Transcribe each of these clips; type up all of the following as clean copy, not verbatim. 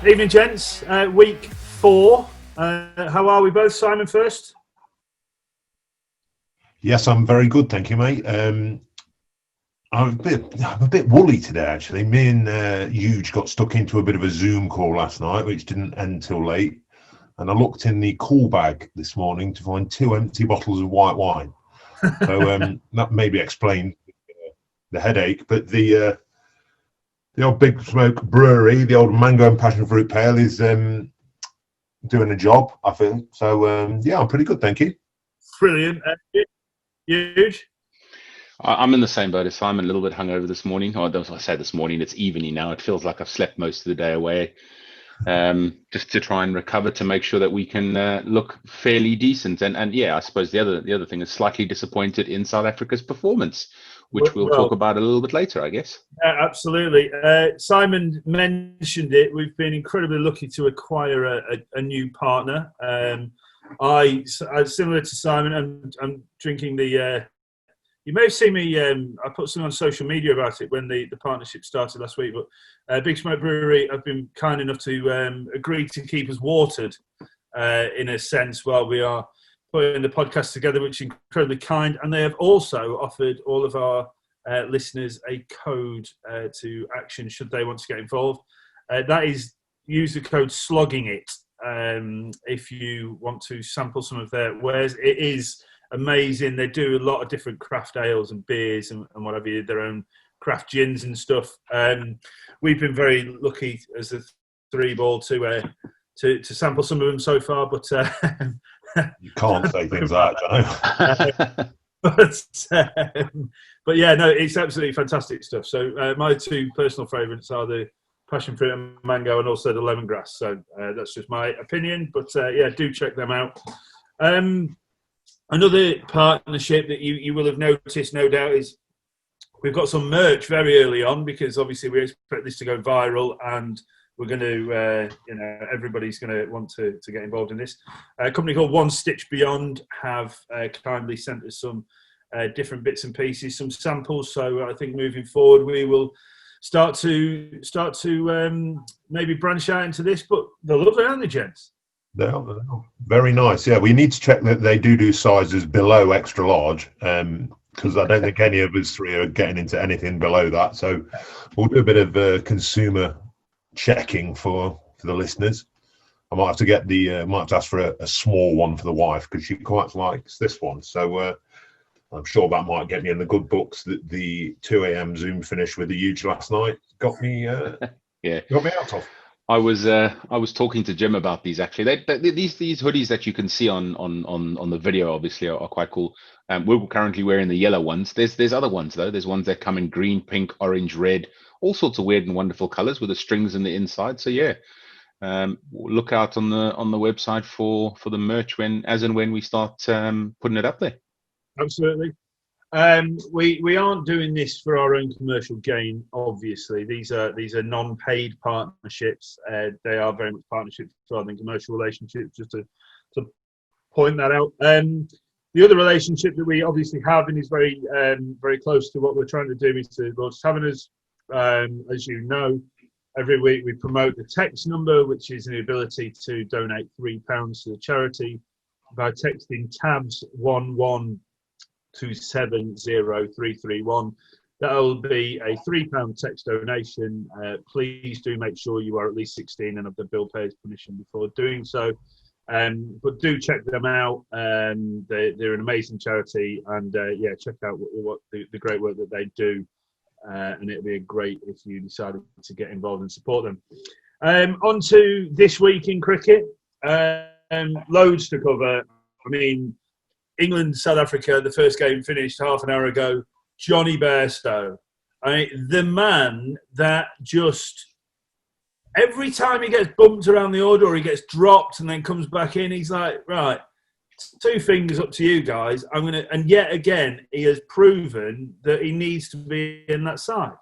Evening, gents. Week 4. How are we both? Simon first. Yes, I'm very good, thank you, mate. I'm a bit woolly today, actually. Me and Huge got stuck into a bit of a Zoom call last night, which didn't end till late. And I looked in the cool bag this morning to find 2 empty bottles of white wine. So that maybe explained the headache. But the old Big Smoke Brewery, the old mango and passion fruit pale, is doing a job, I feel. So yeah, I'm pretty good, thank you. Brilliant. Huge. I'm in the same boat as Simon, a little bit hungover this morning. Or I say this morning, it's evening now. It feels like I've slept most of the day away. Just to try and recover to make sure that we can look fairly decent. And yeah, I suppose the other thing is slightly disappointed in South Africa's performance, which we'll talk about a little bit later, I guess. Yeah, absolutely. Simon mentioned it. We've been incredibly lucky to acquire a new partner. I similar to Simon, I'm drinking the. You may have seen me. I put something on social media about it when the partnership started last week. But Big Smoke Brewery have been kind enough to agree to keep us watered in a sense while we are putting the podcast together, which is incredibly kind. And they have also offered all of our listeners a code to action should they want to get involved. That is, use the code SLOGGINGIT if you want to sample some of their wares. It is amazing. They do a lot of different craft ales and beers and whatever, their own craft gins and stuff. We've been very lucky as a three ball to sample some of them so far, but you can't say things like that, but yeah, no, it's absolutely fantastic stuff. So my 2 personal favourites are the passion fruit and mango, and also the lemongrass. So that's just my opinion, but yeah, do check them out. Another partnership that you will have noticed, no doubt, is we've got some merch very early on, because obviously we expect this to go viral, and we're going to, everybody's going to want to get involved in this. A company called One Stitch Beyond have kindly sent us some different bits and pieces, some samples. So I think moving forward, we will start to maybe branch out into this. But they're lovely, aren't they, gents? They are very nice. Yeah, we need to check that they do sizes below extra large, because I don't think any of us 3 are getting into anything below that. So we'll do a bit of consumer checking for the listeners. I might have to get might have to ask for a small one for the wife, because she quite likes this one. So I'm sure that might get me in the good books. That the 2 a.m. Zoom finish with the Huge last night got me got me out of. I was talking to Jim about these actually. These hoodies that you can see on the video obviously are quite cool. We're currently wearing the yellow ones. There's other ones though. There's ones that come in green, pink, orange, red, all sorts of weird and wonderful colors with the strings in the inside. So yeah, look out on the website for the merch when we start putting it up there. Absolutely. We aren't doing this for our own commercial gain, obviously. These are non-paid partnerships. They are very much partnerships rather than commercial relationships, just to point that out. The other relationship that we obviously have, and is very very close to what we're trying to do, is to Lord's Taverners. As you know, every week we promote the text number, which is the ability to donate £3 to the charity by texting tabs 1127031. That'll be a £3 text donation. Please do make sure you are at least 16 and have the bill payer's permission before doing so. But do check them out. They're an amazing charity, and yeah, check out what the great work that they do. And it'll be great if you decided to get involved and support them. On to this week in cricket. Loads to cover. I mean, England, South Africa, the first game finished half an hour ago. Johnny Bairstow, the man that just, every time he gets bumped around the order or he gets dropped and then comes back in, he's like, right, 2 fingers up to you guys. And yet again, he has proven that he needs to be in that side.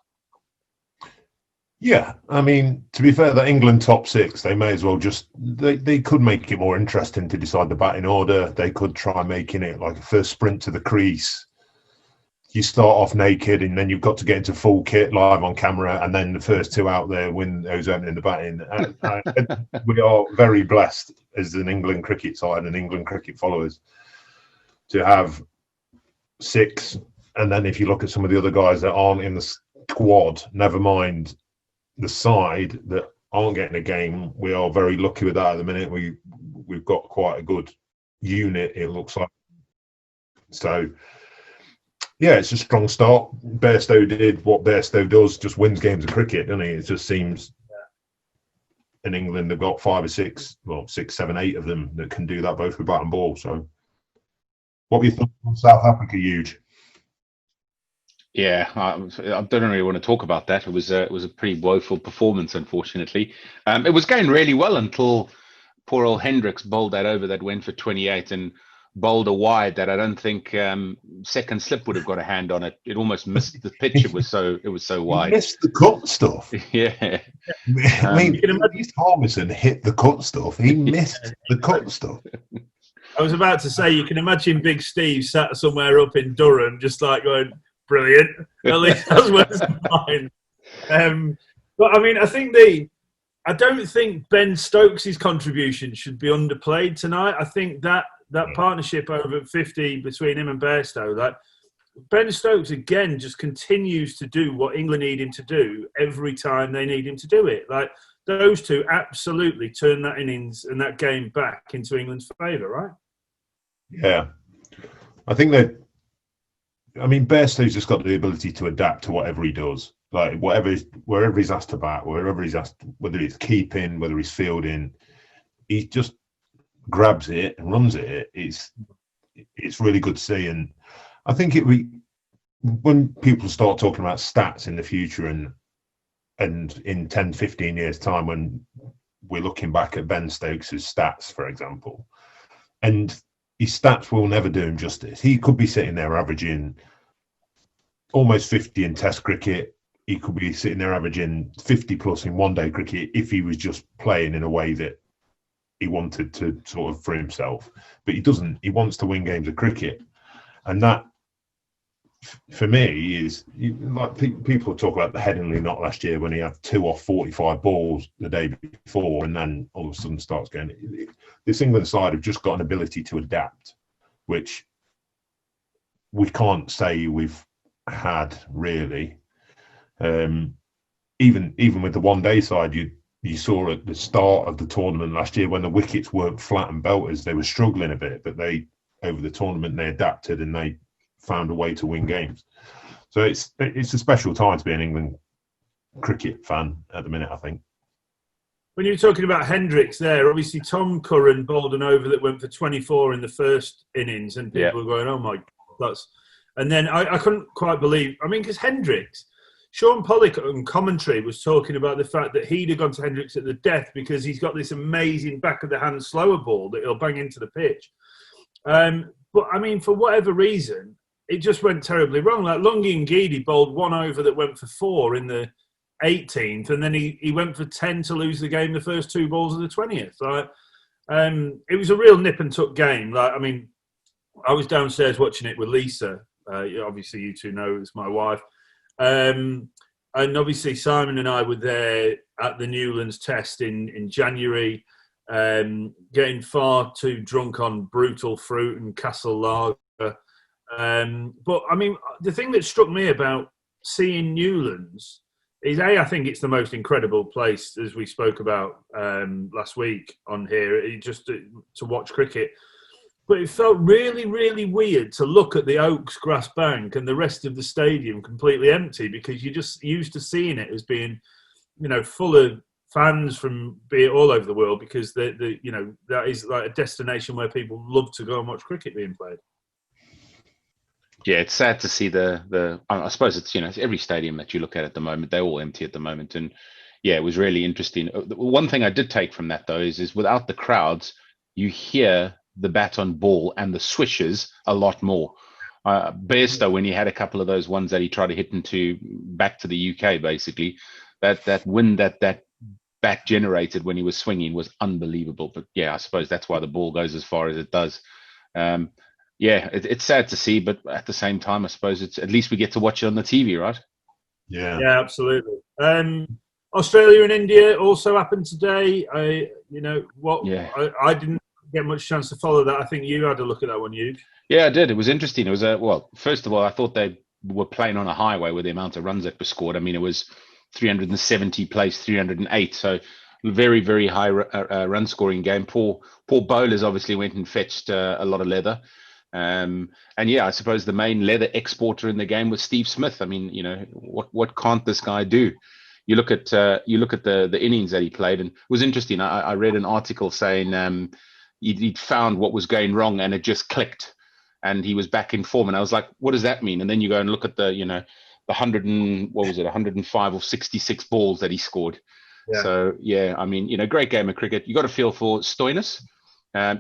Yeah, I mean, to be fair, the England top 6, they may as well just, they could make it more interesting to decide the batting order. They could try making it like a first sprint to the crease. you start off naked and then you've got to get into full kit live on camera, and then the first two out there win those opening the batting. We are very blessed as an England cricket side and England cricket followers to have 6. And then if you look at some of the other guys that aren't in the squad, never mind the side that aren't getting a game, we are very lucky with that at the minute. We've got quite a good unit, it looks like. So yeah, it's a strong start. Bairstow did what Bairstow does, just wins games of cricket, doesn't he? It just seems in England they've got 5 or 6, well, 6, 7, 8 of them that can do that both with bat and ball. So what were your thoughts on South Africa, Huge? Yeah, I don't really want to talk about that. It was a pretty woeful performance, unfortunately. It was going really well until poor old Hendricks bowled that over that went for 28 and bowled a wide that I don't think second slip would have got a hand on it. It almost missed the pitch. It was so wide. He missed the cut stuff. Yeah. I mean, at least Harmison hit the cut stuff. He missed the cut stuff. I was about to say, you can imagine Big Steve sat somewhere up in Durham, just like going, brilliant. At least that's worse than mine. But I mean, I don't think Ben Stokes' contribution should be underplayed tonight. I think that partnership over 50 between him and Bairstow, that Ben Stokes again just continues to do what England need him to do every time they need him to do it. Like, those two absolutely turn that innings and that game back into England's favour, right? Yeah. I think that, I mean, Bairstow's just got the ability to adapt to whatever he does. Like, wherever he's asked to bat, wherever he's asked, whether it's keeping, whether he's fielding, he just grabs it and runs it. It's really good to see. And I think when people start talking about stats in the future and in 10, 15 years' time, when we're looking back at Ben Stokes' stats, for example, and his stats will never do him justice. He could be sitting there averaging almost 50 in Test cricket. He could be sitting there averaging 50 plus in one-day cricket if he was just playing in a way that he wanted to sort of for himself. But he doesn't. He wants to win games of cricket. And that, for me, is like people talk about the Headingley knot last year when he had 2 off 45 balls the day before, and then all of a sudden starts going. This England side have just got an ability to adapt, which we can't say we've had really. Even with the one-day side, you saw at the start of the tournament last year when the wickets weren't flat and belters, they were struggling a bit, but over the tournament they adapted and they found a way to win games. So it's a special time to be an England cricket fan at the minute, I think. When you were talking about Hendricks there, obviously Tom Curran bowled an over that went for 24 in the first innings, and people were going, oh my God, and then I couldn't quite believe, I mean, because Hendricks, Sean Pollock on commentary was talking about the fact that he'd have gone to Hendricks at the death because he's got this amazing back of the hand slower ball that he'll bang into the pitch. But I mean, for whatever reason, it just went terribly wrong. Like Lungi Ngidi bowled one over that went for 4 in the 18th, and then he went for 10 to lose the game the first 2 balls of the 20th. Like, it was a real nip and tuck game. Like, I mean, I was downstairs watching it with Lisa. Obviously, you two know it's my wife. And obviously Simon and I were there at the Newlands test in January, getting far too drunk on brutal fruit and Castle Lager. But I mean, the thing that struck me about seeing Newlands is I think it's the most incredible place, as we spoke about last week on here, just to watch cricket. But it felt really, really weird to look at the Oaks grass bank and the rest of the stadium completely empty, because you're just used to seeing it as being, full of fans from all over the world, because that is like a destination where people love to go and watch cricket being played. Yeah, it's sad to see I suppose it's every stadium that you look at the moment, they're all empty at the moment. And yeah, it was really interesting. One thing I did take from that though is without the crowds, you hear the bat on ball and the swishes a lot more. Bairstow, when he had a couple of those ones that he tried to hit back to the UK, basically, that wind that bat generated when he was swinging was unbelievable. But yeah, I suppose that's why the ball goes as far as it does. Yeah, it's sad to see, but at the same time, I suppose it's at least we get to watch it on the TV, right? Yeah. Yeah, absolutely. Australia and India also happened today. Yeah. I didn't get much chance to follow that. I think you had a look at that one, you. Yeah, I did. It was interesting. It was well, first of all, I thought they were playing on a highway with the amount of runs that were scored. I mean, it was 370 plays 308, so very, very high run scoring game. Poor bowlers obviously went and fetched a lot of leather. And yeah, I suppose the main leather exporter in the game was Steve Smith. I mean, what can't this guy do? You look at the innings that he played, and it was interesting. I read an article saying he'd found what was going wrong, and it just clicked, and he was back in form. And I was like, what does that mean? And then you go and look at the 105 or 66 balls that he scored. Yeah. So yeah, I mean, great game of cricket. You got to feel for Stoinis.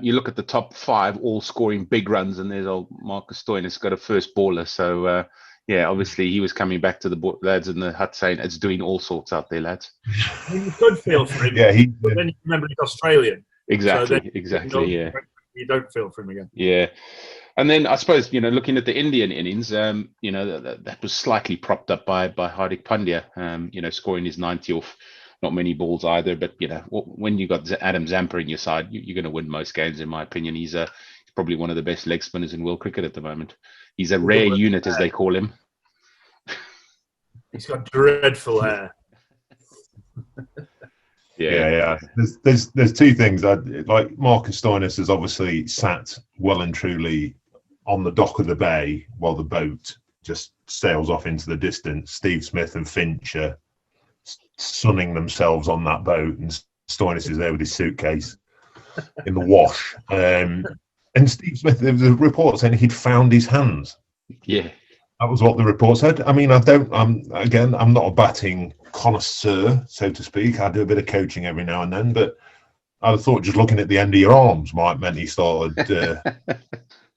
You look at the top 5, all scoring big runs, and there's old Marcus Stoinis got a first baller. So yeah, obviously he was coming back to the lads in the hut saying it's doing all sorts out there, lads. You could feel for him, but then you remember he's Australian. Exactly, so exactly. You don't feel for him again. Yeah. And then I suppose, looking at the Indian innings, that was slightly propped up by Hardik Pandya, scoring his 90 off not many balls either. But, when you got Adam Zampa in your side, you're going to win most games, in my opinion. He's probably one of the best leg spinners in world cricket at the moment. He's a rare unit, as they call him. He's got dreadful hair. Yeah. There's two things. Like Marcus Stoinis has obviously sat well and truly on the dock of the bay while the boat just sails off into the distance. Steve Smith and Finch are sunning themselves on that boat, and Stoinis is there with his suitcase in the wash. And Steve Smith, there was a report saying he'd found his hands. Yeah. That was what the report said. I mean, I'm not a batting connoisseur, so to speak. I do a bit of coaching every now and then, but I thought just looking at the end of your arms might meant he started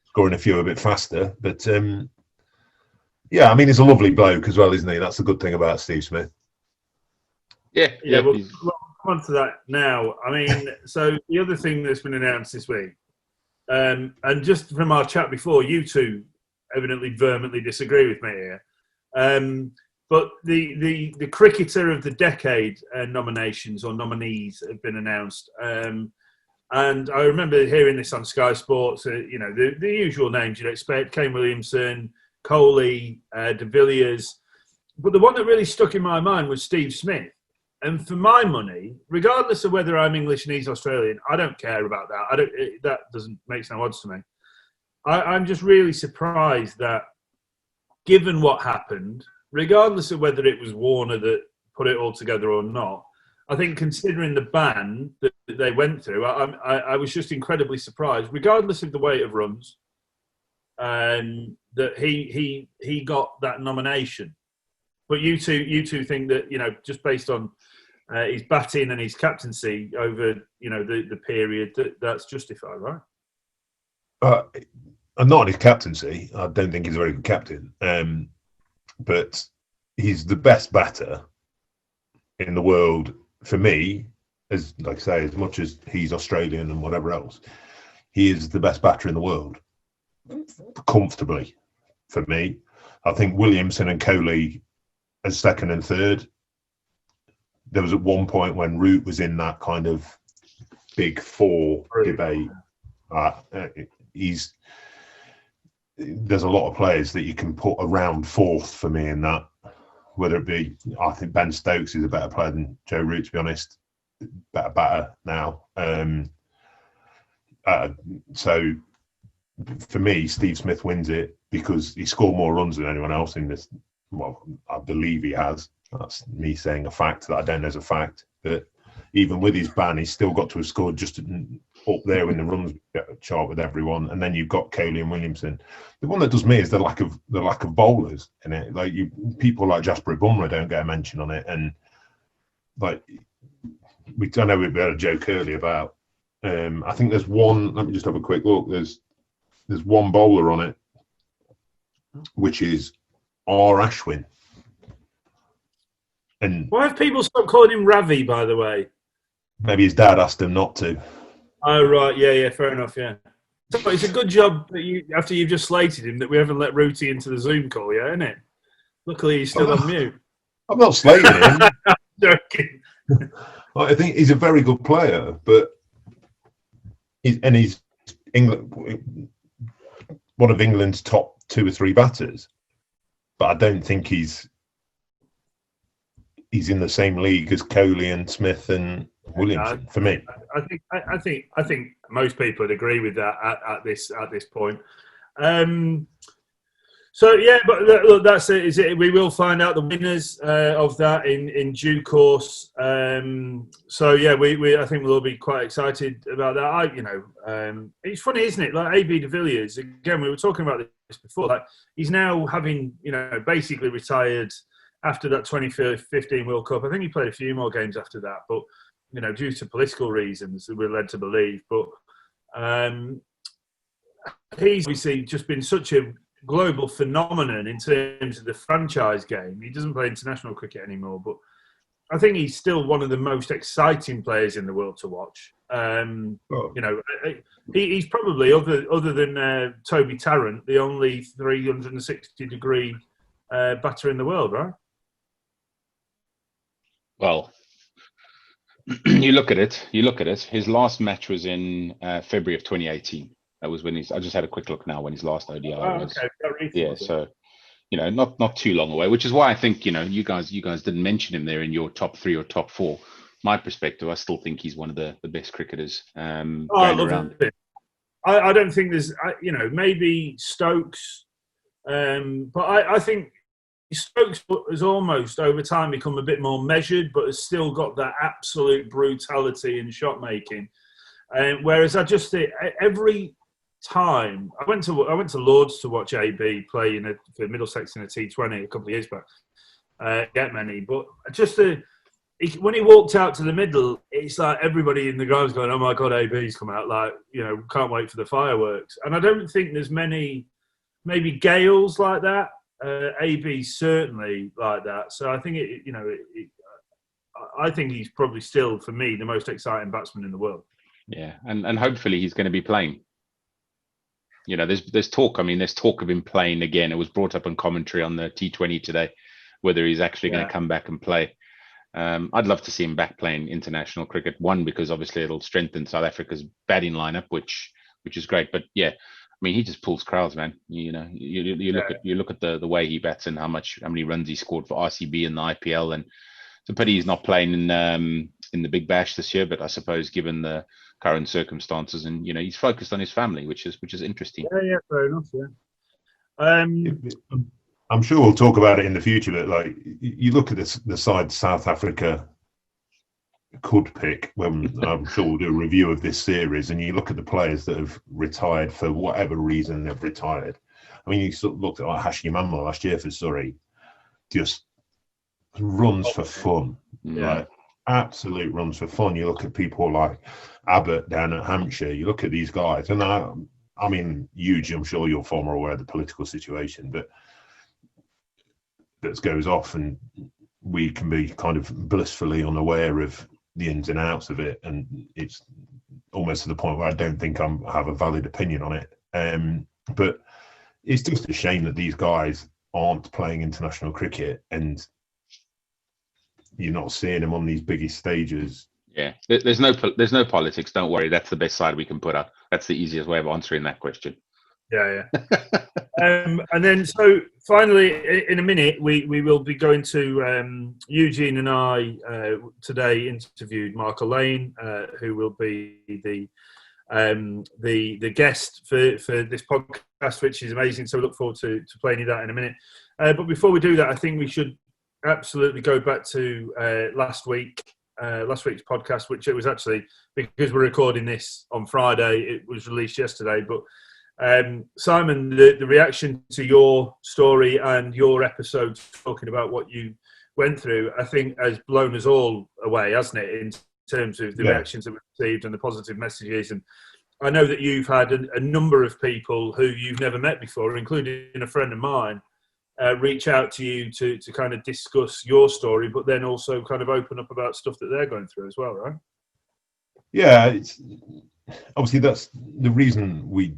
scoring a few a bit faster. But yeah, I mean, he's a lovely bloke as well, isn't he? That's the good thing about Steve Smith. Yeah. We'll come on to that now. I mean, so the other thing that's been announced this week, and just from our chat before, you two evidently vehemently disagree with me here. But the cricketer of the decade nominations or nominees have been announced. And I remember hearing this on Sky Sports, the usual names you'd expect: Kane Williamson, Kohli, De Villiers. But the one that really stuck in my mind was Steve Smith. And for my money, regardless of whether I'm English and he's Australian, I don't care about that. That doesn't make no odds to me. I'm just really surprised that, given what happened, regardless of whether it was Warner that put it all together or not, I think considering the ban that they went through, I was just incredibly surprised, regardless of the weight of runs, that he got that nomination. But you two think that, just based on his batting and his captaincy over the period, that's justified, right? Not his captaincy. I don't think he's a very good captain. But he's the best batter in the world for me. As like I say, as much as he's Australian and whatever else, he is the best batter in the world, comfortably. For me, I think Williamson and Kohli as second and third. There was at one point when Root was in that kind of big four debate. There's a lot of players that you can put around fourth for me in that. Whether it be, I think Ben Stokes is a better player than Joe Root, to be honest. Better batter now. So for me, Steve Smith wins it because he scored more runs than anyone else in this. Well, I believe he has. That's me saying a fact that I don't know as a fact. But even with his ban, he's still got to have scored just up there in the runs chart with everyone. And then you've got Kohli and Williamson. The one that does me is the lack of bowlers in it. Like people like Jasper Bumrah don't get a mention on it. And like I know we had a joke earlier about. I think there's one. Let me just have a quick look. There's one bowler on it, which is R. Ashwin. And why have people stopped calling him Ravi, by the way? Maybe his dad asked him not to. Oh, right. Yeah, fair enough, yeah. So it's a good job that after you've just slated him, that we haven't let Rooty into the Zoom call yet, isn't it? Luckily, he's still on mute. I'm not slating him. Joking. I think he's a very good player, but he's England, one of England's top 2 or 3 batters. But I don't think he's in the same league as Coley and Smith and Williamson for me. I think most people would agree with that at this point. So yeah, but look, that's it. Is it? We will find out the winners of that in due course. So yeah, I think we'll all be quite excited about that. It's funny, isn't it? Like AB de Villiers, again, we were talking about this before. Like he's now having basically retired after that 2015 World Cup. I think he played a few more games after that, but due to political reasons, we're led to believe. But he's obviously just been such a global phenomenon in terms of the franchise game. He doesn't play international cricket anymore, but I think he's still one of the most exciting players in the world to watch. He's probably other than Toby Tarrant, the only 360-degree batter in the world, right? Well, you look at it. His last match was in February of 2018. That was when I just had a quick look now when his last ODI was. Okay. Yeah, so not too long away, which is why I think you guys didn't mention him there in your top 3 or top 4. My perspective, I still think he's one of the best cricketers going around. I don't think there's maybe Stokes, but I think Stokes has almost over time become a bit more measured, but has still got that absolute brutality in shot making. Whereas I just think every time I went to Lords to watch AB play for Middlesex in a T20 a couple of years back. Get many, but just when he walked out to the middle, it's like everybody in the ground's going, "Oh my God, AB's come out!" Like can't wait for the fireworks. And I don't think there's many, maybe Gales like that. AB certainly like that. So I think I think he's probably still for me the most exciting batsman in the world. Yeah, and hopefully he's going to be playing. There's talk. I mean, there's talk of him playing again. It was brought up in commentary on the T20 today, whether he's actually going to come back and play. I'd love to see him back playing international cricket. One, because obviously it'll strengthen South Africa's batting lineup, which is great. But yeah, I mean, he just pulls crowds, man. You look at the way he bats and how many runs he scored for RCB in the IPL, and it's a pity he's not playing in the Big Bash this year. But I suppose given the current circumstances, and he's focused on his family, which is interesting. Yeah, fair enough. Yeah. I'm sure we'll talk about it in the future, but like you look at the side South Africa could pick when I'm sure we'll do a review of this series, and you look at the players that have retired for whatever reason they've retired. I mean, you sort of looked at Hashim Amla last year for Surrey, just runs for fun, right? Absolute runs for fun. You look at people like Abbott down at Hampshire. You look at these guys, and I mean, huge. I'm sure you're far more aware of the political situation, but that goes off, and we can be kind of blissfully unaware of the ins and outs of it, and it's almost to the point where I don't think I have a valid opinion on it. But it's just a shame that these guys aren't playing international cricket, and you're not seeing them on these biggest stages. Yeah, there's no politics. Don't worry, that's the best side we can put up. That's the easiest way of answering that question. Yeah. And then, so finally, in a minute, we will be going to Eugene and I today interviewed Mark Alleyne, who will be the guest for this podcast, which is amazing. So we look forward to playing you that in a minute. But before we do that, I think we should absolutely go back to last week's podcast, which it was actually, because we're recording this on Friday, it was released yesterday. But Simon, the reaction to your story and your episode talking about what you went through, I think has blown us all away, hasn't it, in terms of the reactions that we've received and the positive messages. And I know that you've had a number of people who you've never met before, including a friend of mine, reach out to you to kind of discuss your story, but then also kind of open up about stuff that they're going through as well, right? Yeah, obviously that's the reason we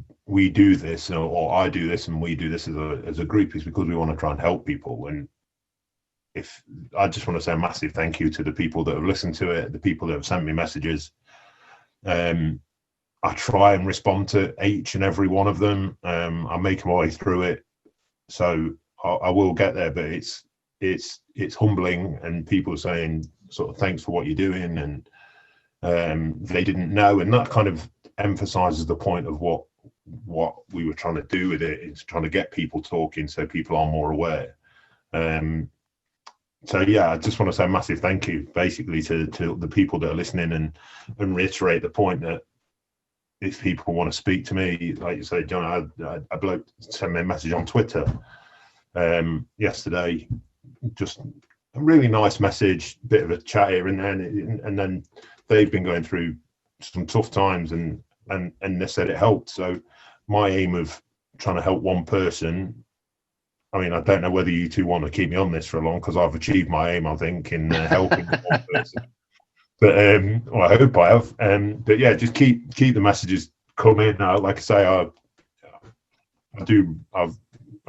do this, or I do this, and we do this as a group, is because we want to try and help people. And if I just want to say a massive thank you to the people that have listened to it, the people that have sent me messages. I try and respond to each and every one of them. I make my way through it, so I will get there. But it's humbling, and people saying sort of thanks for what you're doing, and they didn't know, and that kind of emphasizes the point of what we were trying to do with it. It's trying to get people talking so people are more aware. So yeah, I just want to say a massive thank you basically to the people that are listening, and reiterate the point that if people want to speak to me, like you say, John, I bloke sent me a message on Twitter yesterday, just a really nice message, bit of a chat here and then, and then they've been going through some tough times, and they said it helped. So my aim of trying to help one person, I mean, I don't know whether you two want to keep me on this for long, because I've achieved my aim, I think, in helping one person. But well, I hope I have. But yeah, just keep the messages coming. Like I say, I'm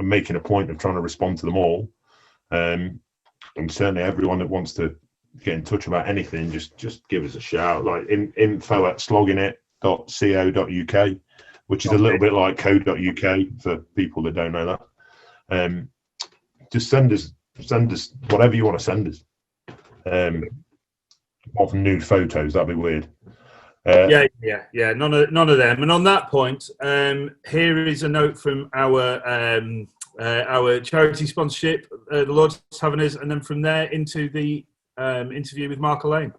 making a point of trying to respond to them all. And certainly everyone that wants to get in touch about anything, just give us a shout. Like info@sloggingit.co.uk, which is a little bit like co.uk for people that don't know that. Just send us whatever you want to send us. Apart from nude photos, that'd be weird. Yeah. None of them. And on that point, here is a note from our charity sponsorship, the Lord's Taverners, and then from there into the interview with Mark Alleyne.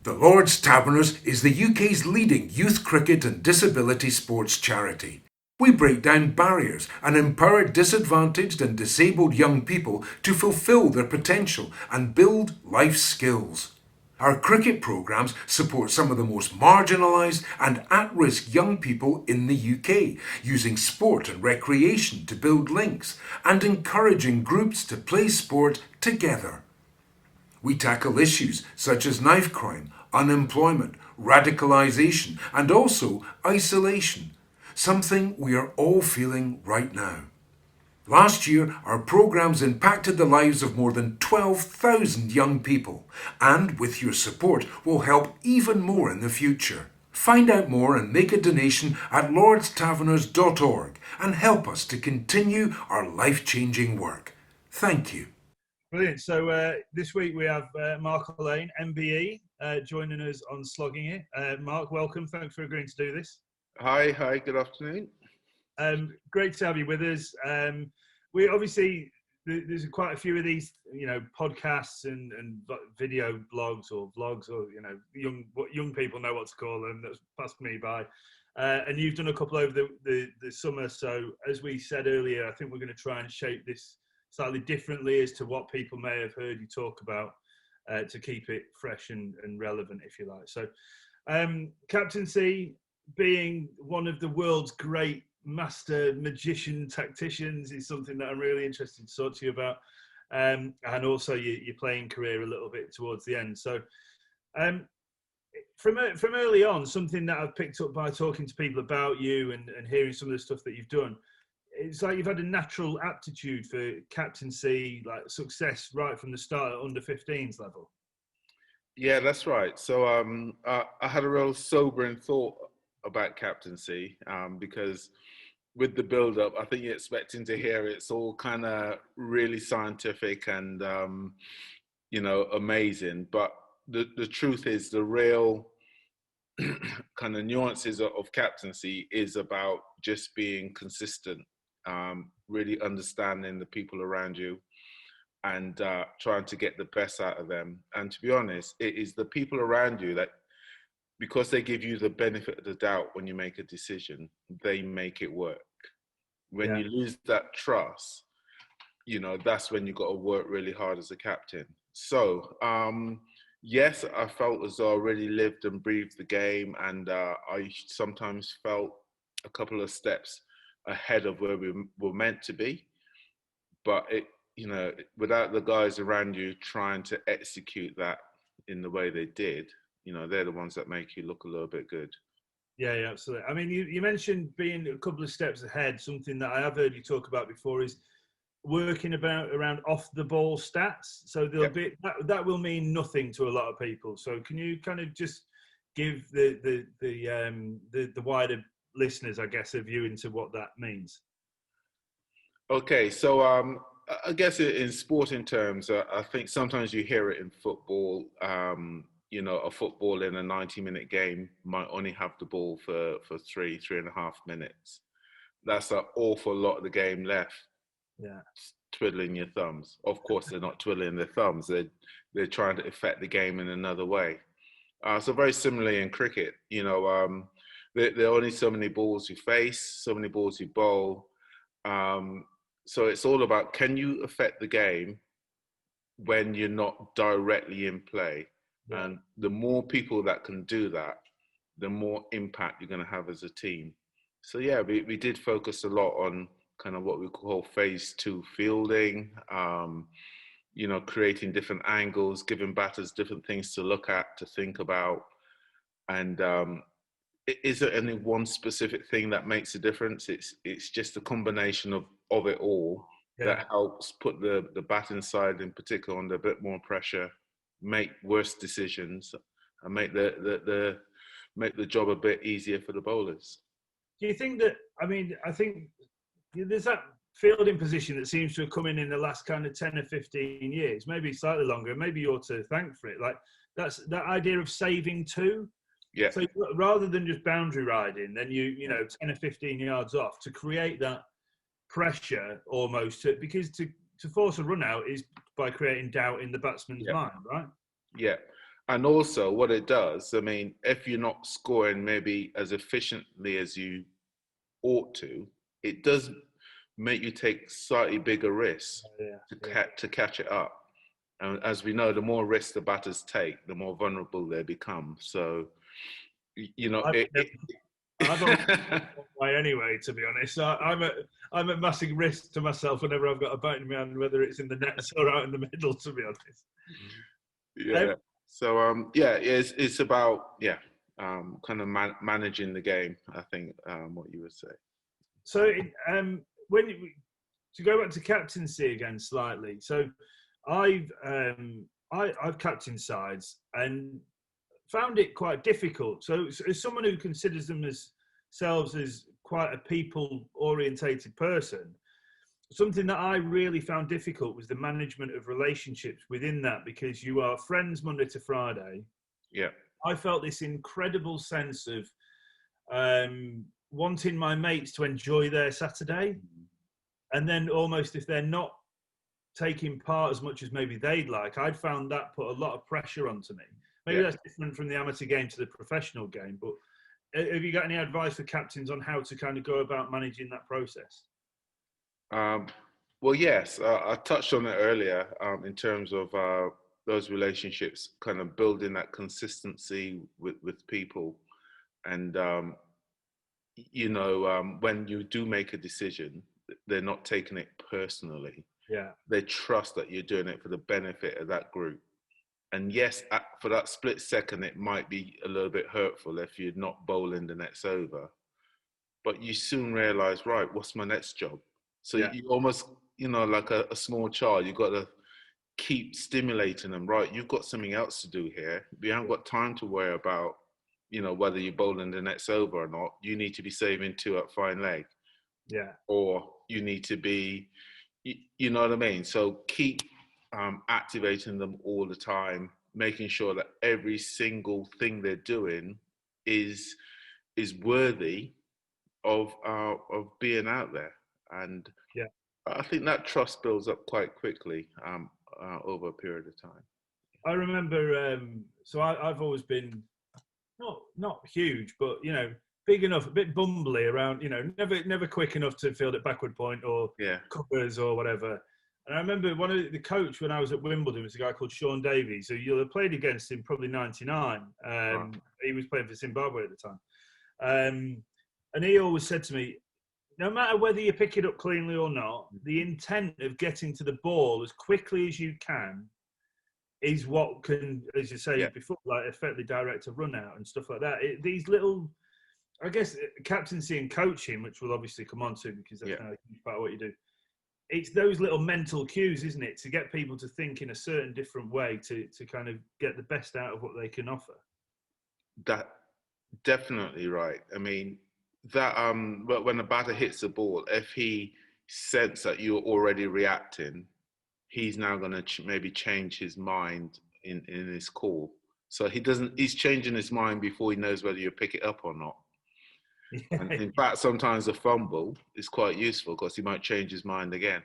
The Lord's Taverners is the UK's leading youth cricket and disability sports charity. We break down barriers and empower disadvantaged and disabled young people to fulfil their potential and build life skills. Our cricket programmes support some of the most marginalised and at-risk young people in the UK, using sport and recreation to build links and encouraging groups to play sport together. We tackle issues such as knife crime, unemployment, radicalisation, and also isolation, something we are all feeling right now. Last year, our programmes impacted the lives of more than 12,000 young people, and with your support will help even more in the future. Find out more and make a donation at lordstaverners.org and help us to continue our life-changing work. Thank you. Brilliant. So this week we have Mark Alleyne, MBE, joining us on Slogging It. Mark, welcome. Thanks for agreeing to do this. Hi, good afternoon. Great to have you with us. We obviously, there's quite a few of these, podcasts and video blogs or vlogs, or what young people know what to call them. That's passed me by. And you've done a couple over the summer. So as we said earlier, I think we're going to try and shape this slightly differently as to what people may have heard you talk about, to keep it fresh and relevant, if you like. So, Captaincy, being one of the world's great master magician tacticians, is something that I'm really interested to talk to you about, and also your playing career a little bit towards the end. So from early on, something that I've picked up by talking to people about you and hearing some of the stuff that you've done, it's like you've had a natural aptitude for captaincy, like success right from the start at under 15s level. Yeah, that's right. So I had a real sobering thought about captaincy, because with the build-up, I think you're expecting to hear it's all kind of really scientific and amazing. But the truth is, the real kind of nuances of captaincy is about just being consistent, really understanding the people around you, and trying to get the best out of them. And to be honest, it is the people around you that, because they give you the benefit of the doubt when you make a decision, they make it work. When you lose that trust, that's when you've got to work really hard as a captain. So, yes, I felt as though I really lived and breathed the game, and I sometimes felt a couple of steps ahead of where we were meant to be. But without the guys around you trying to execute that in the way they did, they're the ones that make you look a little bit good. Yeah, yeah, absolutely. I mean, you mentioned being a couple of steps ahead. Something that I have heard you talk about before is working around off the ball stats. So there'll be that will mean nothing to a lot of people. So can you kind of just give the wider listeners, I guess, a view into what that means? Okay, so I guess in sporting terms, I think sometimes you hear it in football. You know, a football in a 90-minute game might only have the ball for 3.5 minutes. That's an awful lot of the game left. Yeah, Twiddling your thumbs. Of course, they're not twiddling their thumbs. They're trying to affect the game in another way. So very similarly in cricket, you know, there are only so many balls you face, so many balls you bowl. So it's all about, can you affect the game when you're not directly in play? yeah. And the more people that can do that, the more impact you're going to have as a team. So yeah, we did focus a lot on kind of what we call phase 2 fielding, you know, creating different angles, giving batters different things to look at, to think about. And is there any one specific thing that makes a difference? It's just a combination of it all that helps put the batting side in particular under a bit more pressure, make worse decisions, and make the job a bit easier for the bowlers. Do you think that? I mean, I think there's that fielding position that seems to have come in the last kind of 10 or 15 years, maybe slightly longer. Maybe you're to thank for it. Like that's that idea of saving two. Yeah. So rather than just boundary riding, then you know 10 or 15 yards off to create that pressure almost because to force a run out is by creating doubt in the batsman's mind, right? Yeah. And also what it does, I mean, if you're not scoring maybe as efficiently as you ought to, it does make you take slightly bigger risks to catch it up. And as we know, the more risks the batters take, the more vulnerable they become. So, you know, I've always way anyway, to be honest. I'm at massive risk to myself whenever I've got a bat in my hand, whether it's in the nets or out in the middle, to be honest. Yeah. So it's about kind of managing the game. I think what you would say. So to go back to captaincy again slightly. So I've captained sides and found it quite difficult. So as someone who considers themselves as quite a people-orientated person, something that I really found difficult was the management of relationships within that, because you are friends Monday to Friday. Yeah. I felt this incredible sense of wanting my mates to enjoy their Saturday. And then almost if they're not taking part as much as maybe they'd like, I'd found that put a lot of pressure onto me. Maybe that's different from the amateur game to the professional game, but have you got any advice for captains on how to kind of go about managing that process? Well, yes, I touched on it earlier in terms of those relationships, kind of building that consistency with people. And, you know, when you do make a decision, they're not taking it personally. Yeah. They trust that you're doing it for the benefit of that group. And yes, for that split second, it might be a little bit hurtful if you're not bowling the next over. But you soon realize, right, what's my next job? So you almost, you know, like a small child, you've got to keep stimulating them, right? You've got something else to do here. We haven't got time to worry about, you know, whether you're bowling the next over or not. You need to be saving 2 at fine leg. Yeah. Or you need to be, you know what I mean? So keep activating them all the time, making sure that every single thing they're doing is worthy of being out there. And I think that trust builds up quite quickly over a period of time. I remember, so I've always been not huge, but you know, big enough, a bit bumbly around, you know, never quick enough to field at backward point or covers or whatever. And I remember one of the coach when I was at Wimbledon was a guy called Sean Davies, who you'll have played against in probably '99. He was playing for Zimbabwe at the time. And he always said to me, no matter whether you pick it up cleanly or not, the intent of getting to the ball as quickly as you can is what can, as you say before, like effectively direct a run out and stuff like that. These little I guess captaincy and coaching, which we'll obviously come on to because that's now a huge part of what you do. It's those little mental cues, isn't it, to get people to think in a certain different way to kind of get the best out of what they can offer. That definitely right. I mean, that but when the batter hits the ball, if he senses that you're already reacting, he's now going to maybe change his mind in his call. So he's changing his mind before he knows whether you pick it up or not. And in fact, sometimes a fumble is quite useful because he might change his mind again.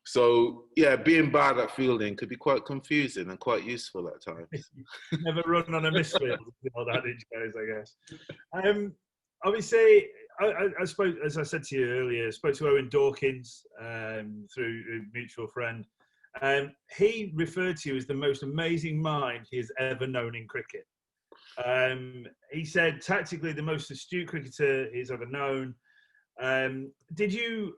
So yeah, being bad at fielding could be quite confusing and quite useful at times. Never run on a misfield, all that goes, I guess. Obviously, I spoke, as I said to you earlier, I spoke to Owen Dawkins through a mutual friend. He referred to you as the most amazing mind he has ever known in cricket. He said tactically the most astute cricketer he's ever known. Did you,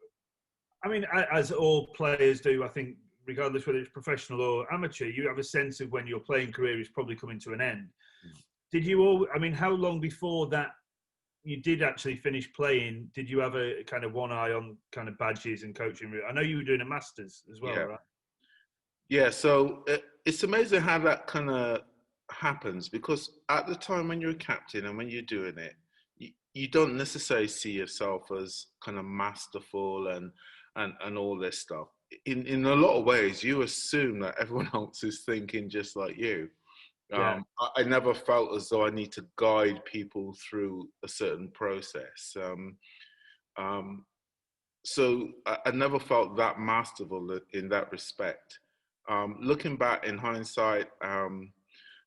I mean, as all players do, I think, regardless whether it's professional or amateur, you have a sense of when your playing career is probably coming to an end. Did you all, I mean, how long before that you did actually finish playing, did you have a kind of one eye on kind of badges and coaching? I know you were doing a master's as well, right? Yeah, so it's amazing how that kind of happens, because at the time when you're a captain and when you're doing it, you don't necessarily see yourself as kind of masterful and all this stuff. In a lot of ways, you assume that everyone else is thinking just like you. I never felt as though I need to guide people through a certain process. So I never felt that masterful in that respect. Looking back in hindsight,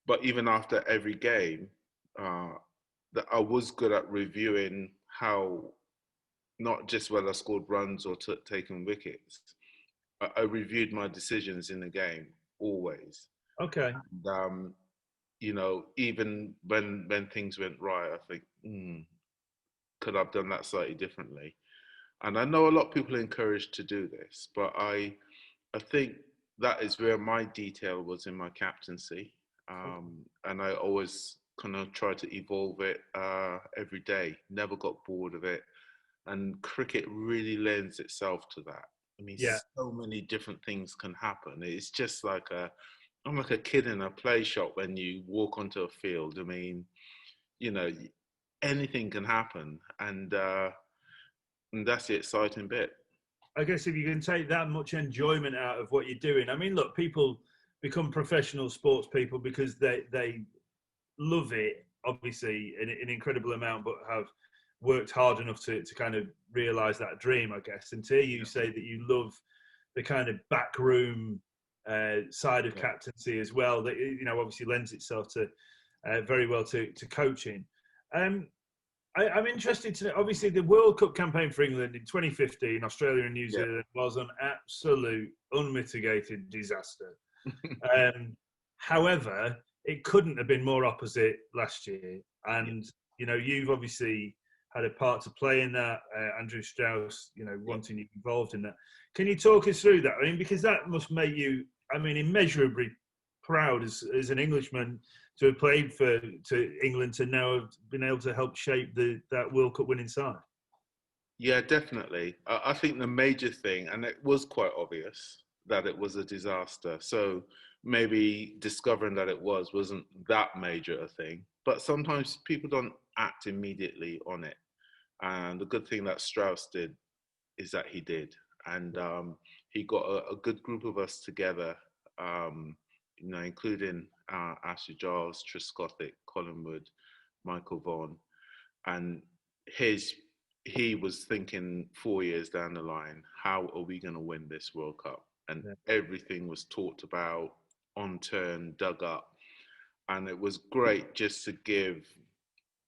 but even after every game, that I was good at reviewing how, not just whether I scored runs or taken wickets. I reviewed my decisions in the game always. Okay. And, you know, even when things went right, I think, could I have done that slightly differently? And I know a lot of people are encouraged to do this, but I think that is where my detail was in my captaincy. And I always kind of try to evolve it every day, never got bored of it. And cricket really lends itself to that. I mean, so many different things can happen. It's just like I'm like a kid in a play shop when you walk onto a field. I mean, you know, anything can happen. And that's the exciting bit. I guess if you can take that much enjoyment out of what you're doing, I mean, look, people become professional sports people because they love it, obviously, in an incredible amount, but have worked hard enough to kind of realize that dream, I guess. And to hear you say that you love the kind of backroom side of captaincy as well, that, you know, obviously lends itself to very well to coaching. I'm interested to know, obviously, the World Cup campaign for England in 2015, Australia and New Zealand, was an absolute unmitigated disaster. However, it couldn't have been more opposite last year. And, you know, you've obviously had a part to play in that, Andrew Strauss, you know, wanting you involved in that. Can you talk us through that? I mean, because that must make you, I mean, immeasurably proud as an Englishman to have played to England, to now have been able to help shape that World Cup winning side. Yeah, definitely. I think the major thing, and it was quite obvious that it was a disaster. So maybe discovering that it wasn't that major a thing. But sometimes people don't act immediately on it. And the good thing that Strauss did is that he did. And he got a good group of us together, you know, including Ashley Giles, Tris Scothick, Colin Wood, Michael Vaughan. And he was thinking 4 years down the line, how are we going to win this World Cup? And everything was talked about, on turn, dug up. And it was great just to give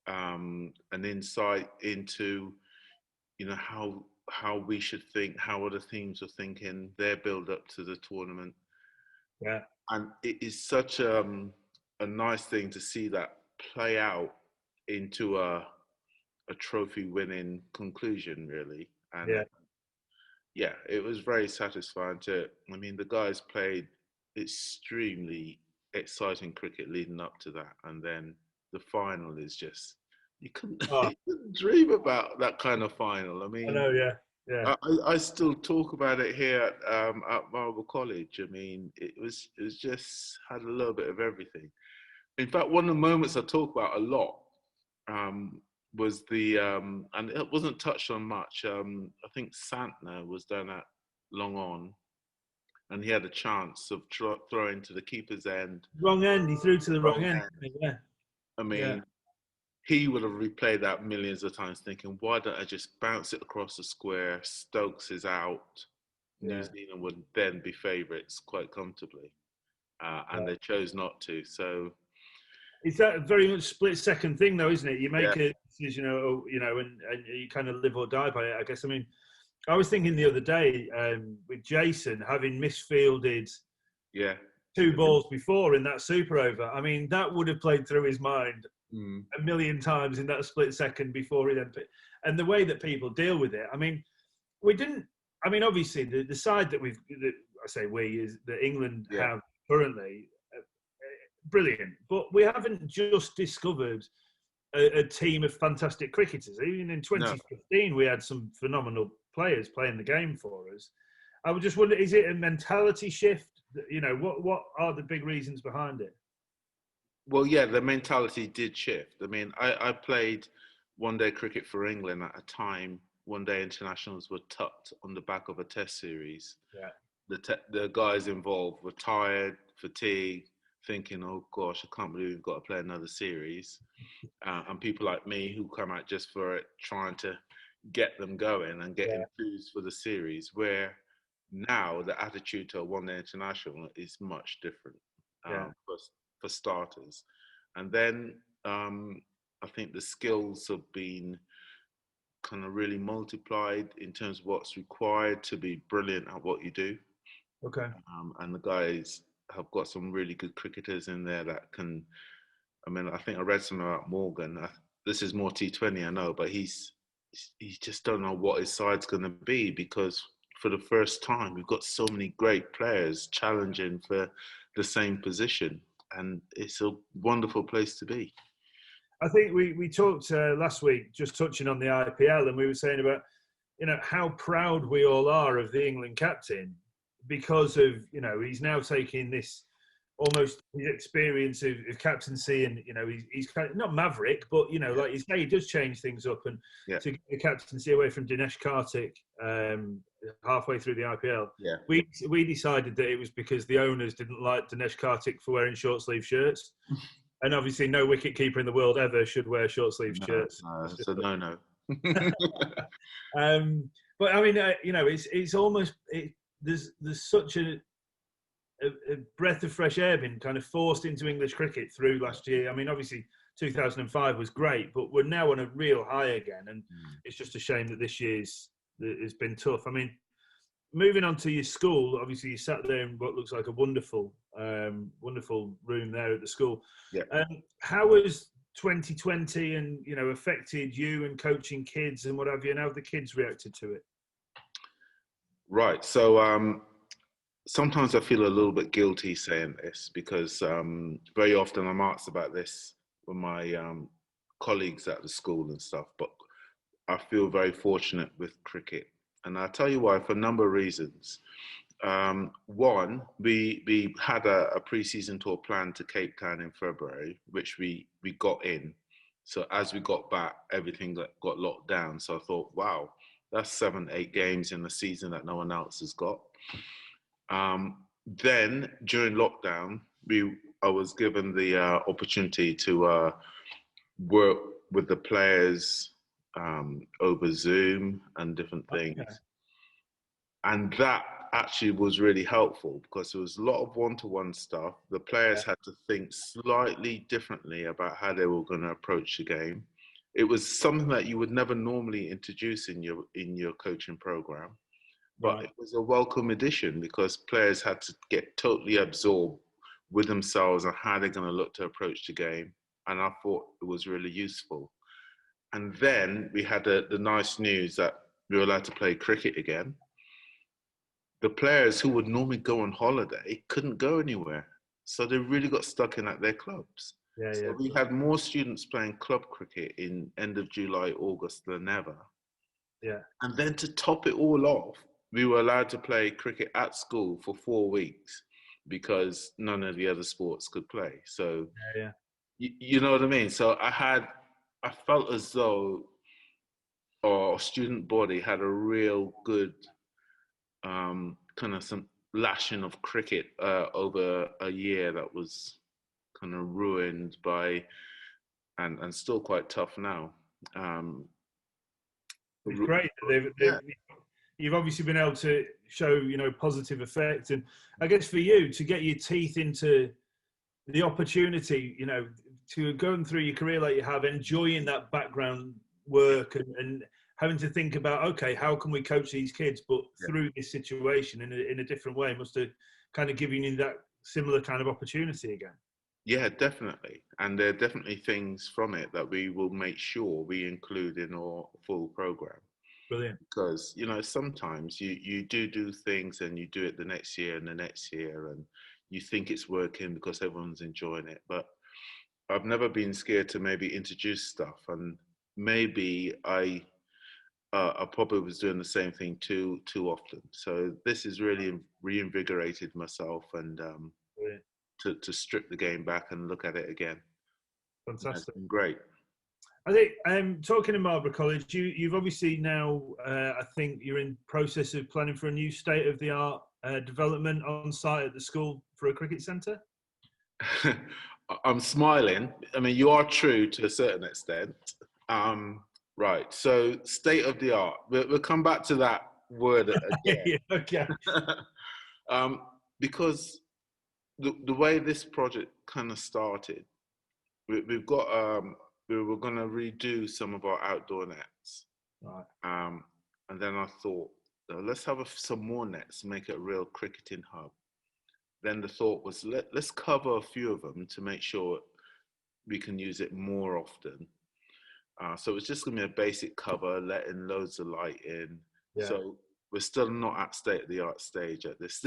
an insight into, you know, how we should think, how other teams are thinking, their build up to the tournament. Yeah. And it is such a nice thing to see that play out into a trophy winning conclusion, really. And yeah, it was very satisfying I mean, the guys played extremely exciting cricket leading up to that. And then the final is just, you couldn't, Oh. you couldn't dream about that kind of final. I mean, I know, yeah. I still talk about it here at Marlborough College. I mean, it was just had a little bit of everything. In fact, one of the moments I talk about a lot was and it wasn't touched on much. I think Santner was down at Long On, and he had a chance of throwing to the keeper's end. Wrong end. He threw to the wrong end. Yeah. I mean, he would have replayed that millions of times, thinking, "Why don't I just bounce it across the square? Stokes is out. New Zealand would then be favourites quite comfortably, and they chose not to." So. It's that very much split second thing, though, isn't it? You make a decision, and you kind of live or die by it, I guess. I mean, I was thinking the other day with Jason having misfielded 2 balls before in that super over. I mean, that would have played through his mind a million times in that split second before he then. And the way that people deal with it, I mean, we didn't. I mean, obviously, the side that I say we is that England have currently. Brilliant, but we haven't just discovered a team of fantastic cricketers. Even in 2015, we had some phenomenal players playing the game for us. I would just wonder: is it a mentality shift? You know, what are the big reasons behind it? Well, yeah, the mentality did shift. I mean, I played one-day cricket for England at a time. One-day internationals were tucked on the back of a Test series. Yeah, the guys involved were tired, fatigued, thinking, "Oh gosh, I can't believe we've got to play another series," and people like me who come out just for it, trying to get them going and get enthused for the series. Where now the attitude to a one-day international is much different for starters, and then I think the skills have been kind of really multiplied in terms of what's required to be brilliant at what you do. Okay, and the guys have got some really good cricketers in there that can. I mean, I think I read something about Morgan. This is more T20, I know, but he just don't know what his side's going to be, because for the first time we've got so many great players challenging for the same position, and it's a wonderful place to be. I think we talked last week, just touching on the IPL, and we were saying about how proud we all are of the England captain, because of he's now taking this almost his experience of captaincy, and he's kind of not maverick, but like you say, he does change things up, and to get the captaincy away from Dinesh Karthik halfway through the IPL, we decided that it was because the owners didn't like Dinesh Karthik for wearing short sleeve shirts, and obviously no wicket keeper in the world ever should wear short sleeve shirts. No, it's a no. But I mean, it's almost there's such a breath of fresh air been kind of forced into English cricket through last year. I mean, obviously 2005 was great, but we're now on a real high again, and it's just a shame that this year's has been tough. I mean, moving on to your school, obviously you sat there in what looks like a wonderful room there at the school. How has 2020 and affected you and coaching kids and what have you, and how have the kids reacted to it? Right. So sometimes I feel a little bit guilty saying this, because very often I'm asked about this with my colleagues at the school and stuff, but I feel very fortunate with cricket. And I'll tell you why, for a number of reasons. One, we had a pre-season tour planned to Cape Town in February, which we got in. So as we got back, everything got locked down. So I thought, wow, that's 7-8 games in the season that no one else has got. Then during lockdown, I was given the opportunity to work with the players over Zoom and different things. Okay. And that actually was really helpful, because there was a lot of one-to-one stuff. The players had to think slightly differently about how they were going to approach the game. It was something that you would never normally introduce in your coaching program. But it was a welcome addition, because players had to get totally absorbed with themselves and how they're going to look to approach the game. And I thought it was really useful. And then we had the nice news that we were allowed to play cricket again. The players who would normally go on holiday couldn't go anywhere. So they really got stuck in at their clubs. Yeah, So yeah. we had more students playing club cricket in end of July, August than ever. Yeah. And then to top it all off, we were allowed to play cricket at school for 4 weeks because none of the other sports could play. So, Yeah. you know what I mean? So I felt as though our student body had a real good kind of some lashing of cricket over a year that was kind of ruined by, and still quite tough now. It's great that Yeah. you've obviously been able to show, positive effect. And I guess for you to get your teeth into the opportunity, to going through your career like you have, enjoying that background work and having to think about, okay, how can we coach these kids, but through this situation in a different way, must have kind of given you that similar kind of opportunity again. Yeah, definitely. And there are definitely things from it that we will make sure we include in our full program. Brilliant. Because, sometimes you do things and you do it the next year and the next year and you think it's working because everyone's enjoying it. But I've never been scared to maybe introduce stuff, and maybe I probably was doing the same thing too often. So this has really reinvigorated myself and to strip the game back and look at it again. Fantastic. It's been great. I think talking to Marlborough College, you've obviously now, I think you're in process of planning for a new state-of-the-art development on site at the school for a cricket centre. I'm smiling. I mean, you are true to a certain extent. Right. So state of the art. We'll come back to that word again. Yeah, okay. Because the way this project kind of started, we've got we were going to redo some of our outdoor nets. Right. And then I thought, let's have some more nets, make it a real cricketing hub. Then the thought was, let's cover a few of them to make sure we can use it more often. So it's just going to be a basic cover, letting loads of light in. Yeah. So we're still not at state-of-the-art stage at this.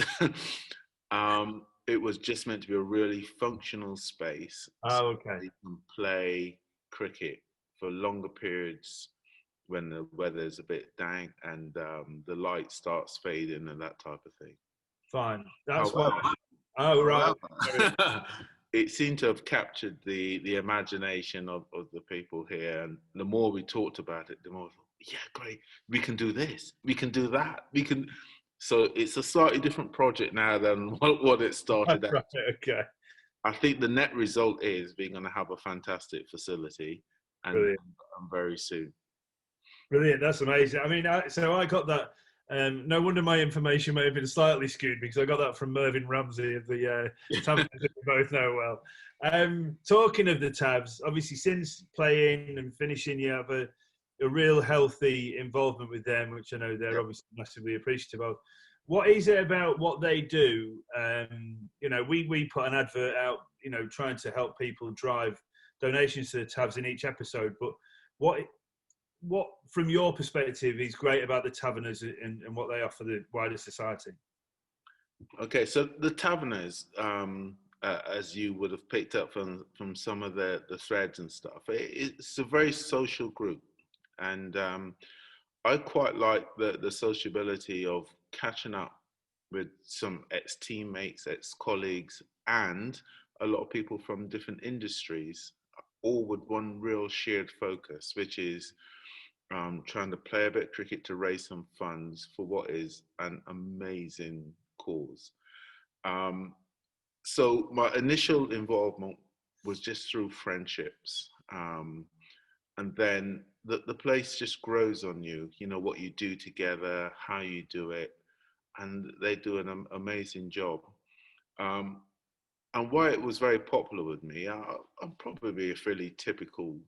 It was just meant to be a really functional space. Oh, okay. So you can play cricket for longer periods when the weather's a bit dank and the light starts fading and that type of thing. Fine. That's However, what. Oh, right. It seemed to have captured the imagination of the people here, and the more we talked about it, the more, yeah, great, we can do this, we can do that, we can. So it's a slightly different project now than what it started out. Right, okay. I think the net result is we're going to have a fantastic facility, and very soon. Brilliant. That's amazing. I mean, so I got that. No wonder my information may have been slightly skewed because I got that from Mervyn Ramsey of the Tabs that we both know well. Talking of the Tabs, obviously since playing and finishing, you have a real healthy involvement with them, which I know they're obviously massively appreciative of. What is it about what they do? We put an advert out, trying to help people drive donations to the Tabs in each episode. But what, from your perspective, is great about the Taverners and what they offer the wider society? Okay, so the Taverners, as you would have picked up from some of the threads and stuff, it's a very social group. And I quite like the sociability of catching up with some ex-teammates, ex-colleagues, and a lot of people from different industries, all with one real shared focus, which is trying to play a bit of cricket to raise some funds for what is an amazing cause. So my initial involvement was just through friendships. And then the place just grows on you, what you do together, how you do it, and they do an amazing job. And why it was very popular with me, I'm probably a fairly typical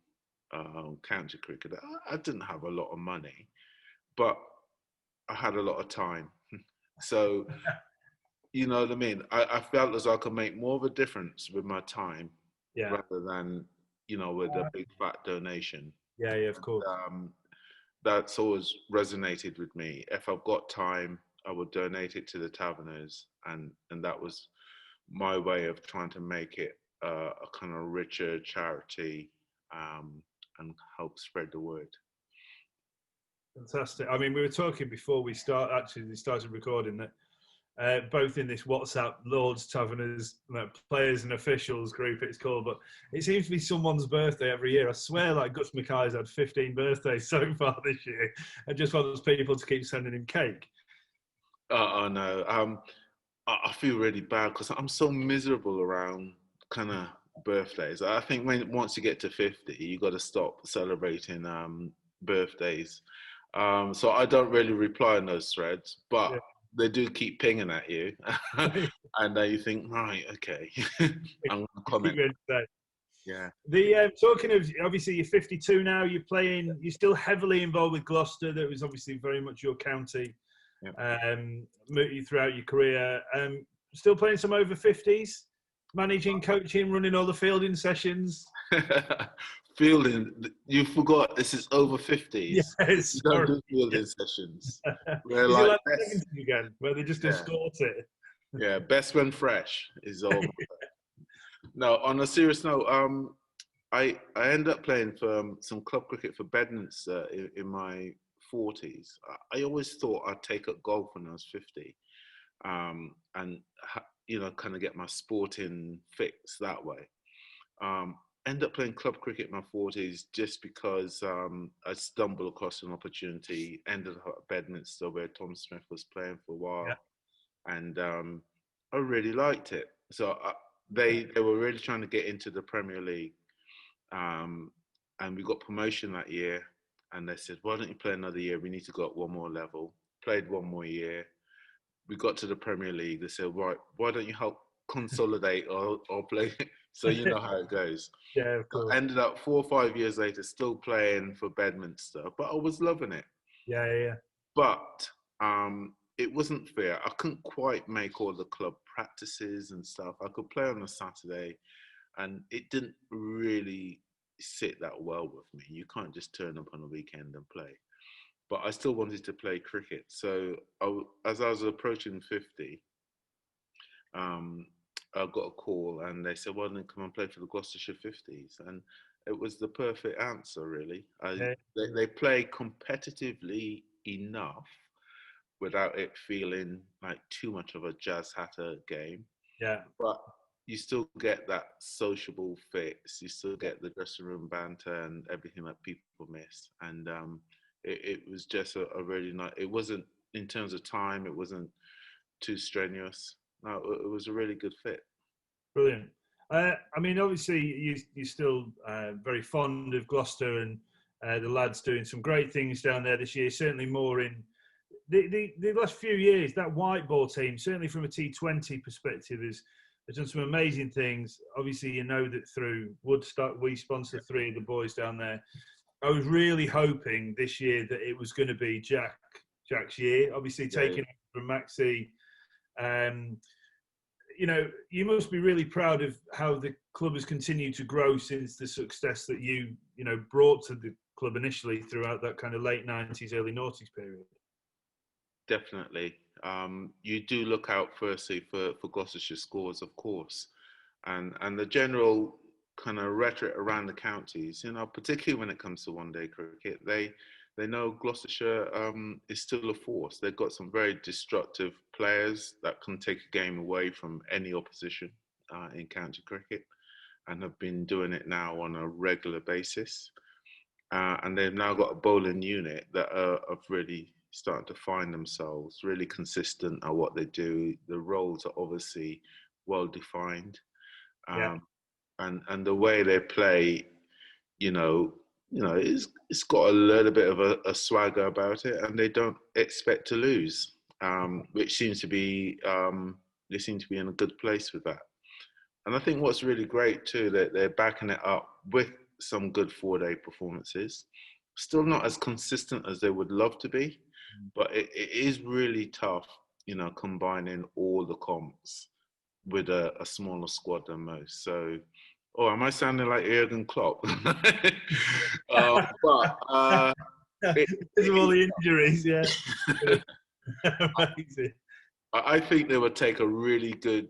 county cricketer. I didn't have a lot of money, but I had a lot of time. So, you know what I mean? I felt as I could make more of a difference with my time rather than, with a big fat donation. Yeah, of course. That's always resonated with me. If I've got time, I would donate it to the Taverners, and that was my way of trying to make it a kind of richer charity, and help spread the word. Fantastic. I mean, we were talking before we started recording that both in this WhatsApp Lords Taverners players and officials group, it's called, but it seems to be someone's birthday every year. I swear, like Gus Mackay's had 15 birthdays so far this year, and just wants people to keep sending him cake. Oh no, I feel really bad because I'm so miserable around kind of birthdays. I think once you get to 50, you got to stop celebrating birthdays. So I don't really reply on those threads, but they do keep pinging at you, and you think, right, okay, I'm going to comment. Yeah. Talking of, obviously you're 52 now. You're still heavily involved with Gloucester. That was obviously very much your county. Throughout your career. Still playing some over 50s, managing, coaching, running all the fielding sessions. Fielding, you forgot this is over 50s. Yes, you don't do fielding sessions. We're like 70s again, where they just escort it. Yeah, best when fresh is over. No, on a serious note, I ended up playing for some club cricket for Bedminster in my 40s. I always thought I'd take up golf when I was 50, and kind of get my sporting fix that way. Ended up playing club cricket in my 40s just because I stumbled across an opportunity. Ended up at Bedminster where Tom Smith was playing for a while, and I really liked it. So they were really trying to get into the Premier League, and we got promotion that year. And they said, why don't you play another year? We need to go up one more level. Played one more year. We got to the Premier League. They said, right, why don't you help consolidate or play? So you know how it goes. Yeah, of course. I ended up 4 or 5 years later still playing for Bedminster, but I was loving it. Yeah. But it wasn't fair. I couldn't quite make all the club practices and stuff. I could play on a Saturday, and it didn't really sit that well with me. You can't just turn up on a weekend and play. But I still wanted to play cricket. So as I was approaching 50, I got a call and they said, well, then come and play for the Gloucestershire 50s. And it was the perfect answer, really. They play competitively enough without it feeling like too much of a jazz hatter game. Yeah. But you still get that sociable fix. You still get the dressing room banter and everything that people miss. And it was just a really nice. It wasn't, in terms of time, it wasn't too strenuous. No, it was a really good fit. Brilliant. I mean, obviously, you're still very fond of Gloucester, and the lads doing some great things down there this year. Certainly more in the last few years. That white ball team, certainly from a T20 perspective, has done some amazing things. Obviously, you know that through Woodstock, we sponsor 3 of the boys down there. I was really hoping this year that it was going to be Jack's year. Obviously, taking over from Maxi. You must be really proud of how the club has continued to grow since the success that you brought to the club initially throughout that kind of late 90s, early noughties period. Definitely. You do look out firstly for Gloucestershire scores, of course, and the general kind of rhetoric around the counties, particularly when it comes to one-day cricket, they know Gloucestershire is still a force. They've got some very destructive players that can take a game away from any opposition in county cricket, and have been doing it now on a regular basis. And they've now got a bowling unit that are really starting to find themselves, really consistent at what they do. The roles are obviously well defined, and the way they play, it's got a little bit of a swagger about it, and they don't expect to lose, which seems to be they seem to be in a good place with that. And I think what's really great too, that they're backing it up with some good 4-day performances. Still not as consistent as they would love to be, but it is really tough, combining all the comps with a smaller squad than most. So, am I sounding like Jurgen Klopp? Because of all the injuries, yeah. I think they would take a really good,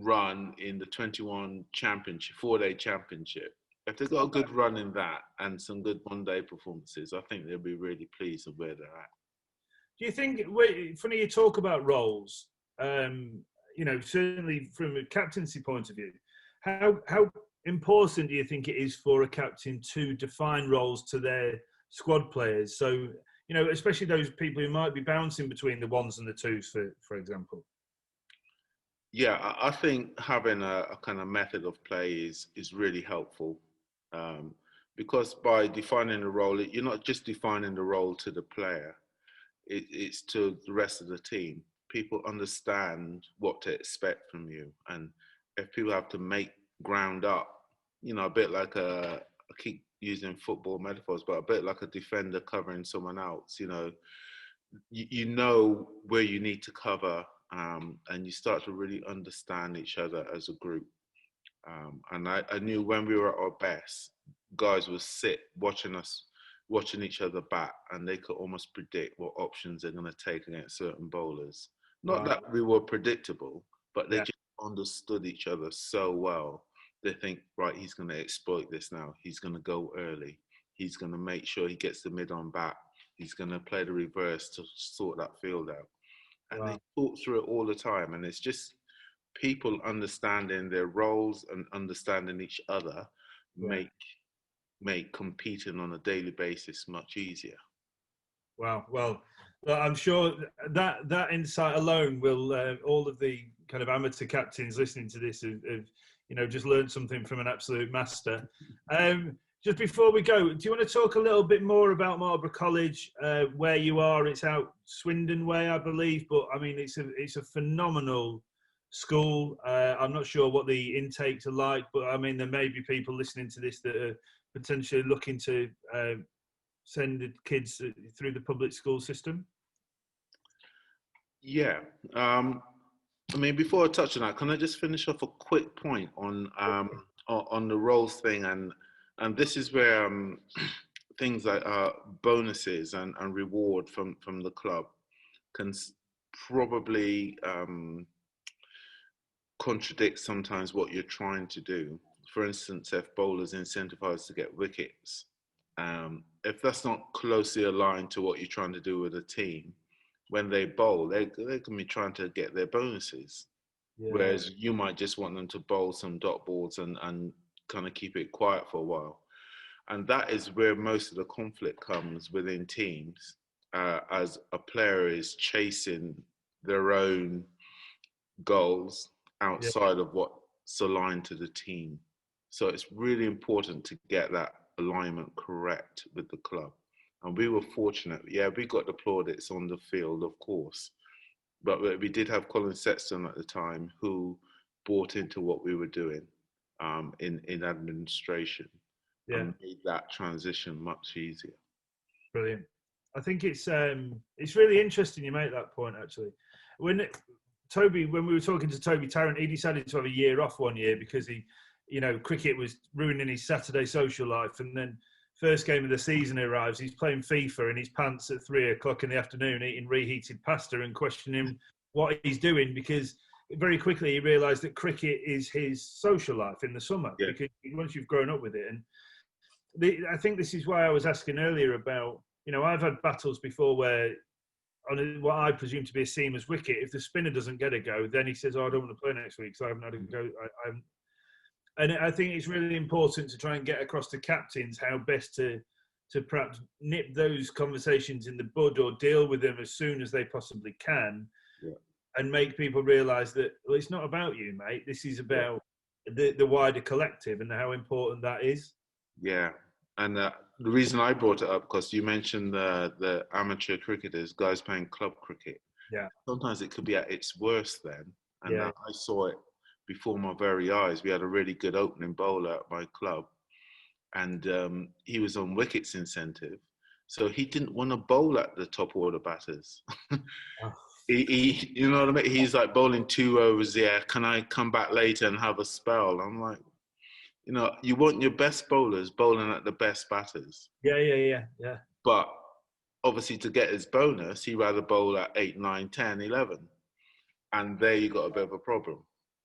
run in the 21 championship, 4-day championship, if they've got a good run in that and some good one-day performances, I think they'll be really pleased with where they're at. Do you think, funny you talk about roles, certainly from a captaincy point of view, how important do you think it is for a captain to define roles to their squad players? So, especially those people who might be bouncing between the ones and the twos, for example. Yeah, I think having a kind of method of play is really helpful, because by defining the role, you're not just defining the role to the player, it's to the rest of the team. People understand what to expect from you, and if people have to make ground up, a bit like I keep using football metaphors, but a bit like a defender covering someone else. You know where you need to cover, and you start to really understand each other as a group. And I knew when we were at our best, guys would sit watching each other back, and they could almost predict what options they're going to take against certain bowlers. Not that we were predictable, but they just understood each other so well. They think, right, he's going to exploit this now. He's going to go early. He's going to make sure he gets the mid on back. He's going to play the reverse to sort that field out. And they talk through it all the time. And it's just people understanding their roles and understanding each other make competing on a daily basis much easier. Wow. Well, I'm sure that insight alone will all of the kind of amateur captains listening to this have just learned something from an absolute master. Just before we go, do you want to talk a little bit more about Marlborough College, where you are? It's out Swindon way, I believe, but I mean, it's a phenomenal school. I'm not sure what the intakes are like, but I mean, there may be people listening to this that are potentially looking to send the kids through the public school system. Yeah. I mean, before I touch on that, can I just finish off a quick point on the roles thing, and this is where things like bonuses and reward from the club can probably contradict sometimes what you're trying to do. For instance, if bowlers incentivized to get wickets, if that's not closely aligned to what you're trying to do with a team, when they bowl, they can be trying to get their bonuses. Yeah. Whereas you might just want them to bowl some dot balls and kind of keep it quiet for a while. And that is where most of the conflict comes within teams, as a player is chasing their own goals outside of what's aligned to the team. So it's really important to get that alignment correct with the club. And we were fortunate. Yeah, we got the plaudits on the field, of course. But we did have Colin Sexton at the time who bought into what we were doing in administration and made that transition much easier. Brilliant. I think it's really interesting you make that point, actually. When we were talking to Toby Tarrant, he decided to have a year off one year because cricket was ruining his Saturday social life. And then first game of the season arrives, he's playing FIFA in his pants at 3:00 in the afternoon, eating reheated pasta and questioning what he's doing, because very quickly he realised that cricket is his social life in the summer, because once you've grown up with it. And I think this is why I was asking earlier about, I've had battles before where on what I presume to be a seamer's wicket, if the spinner doesn't get a go, then he says, I don't want to play next week, so I haven't had a go. And I think it's really important to try and get across to captains how best to perhaps nip those conversations in the bud or deal with them as soon as they possibly can, and make people realise that, well, it's not about you, mate. This is about the wider collective and how important that is. Yeah. And the reason I brought it up, because you mentioned the amateur cricketers, guys playing club cricket. Yeah. Sometimes it could be at its worst then. And I saw it before my very eyes. We had a really good opening bowler at my club, and he was on wickets incentive, so he didn't want to bowl at the top order batters. He you know what I mean? He's like, bowling 2 overs. Yeah, can I come back later and have a spell? I'm like, you want your best bowlers bowling at the best batters. Yeah. But obviously, to get his bonus, he'd rather bowl at 8, 9, 10, 11, and there you got a bit of a problem.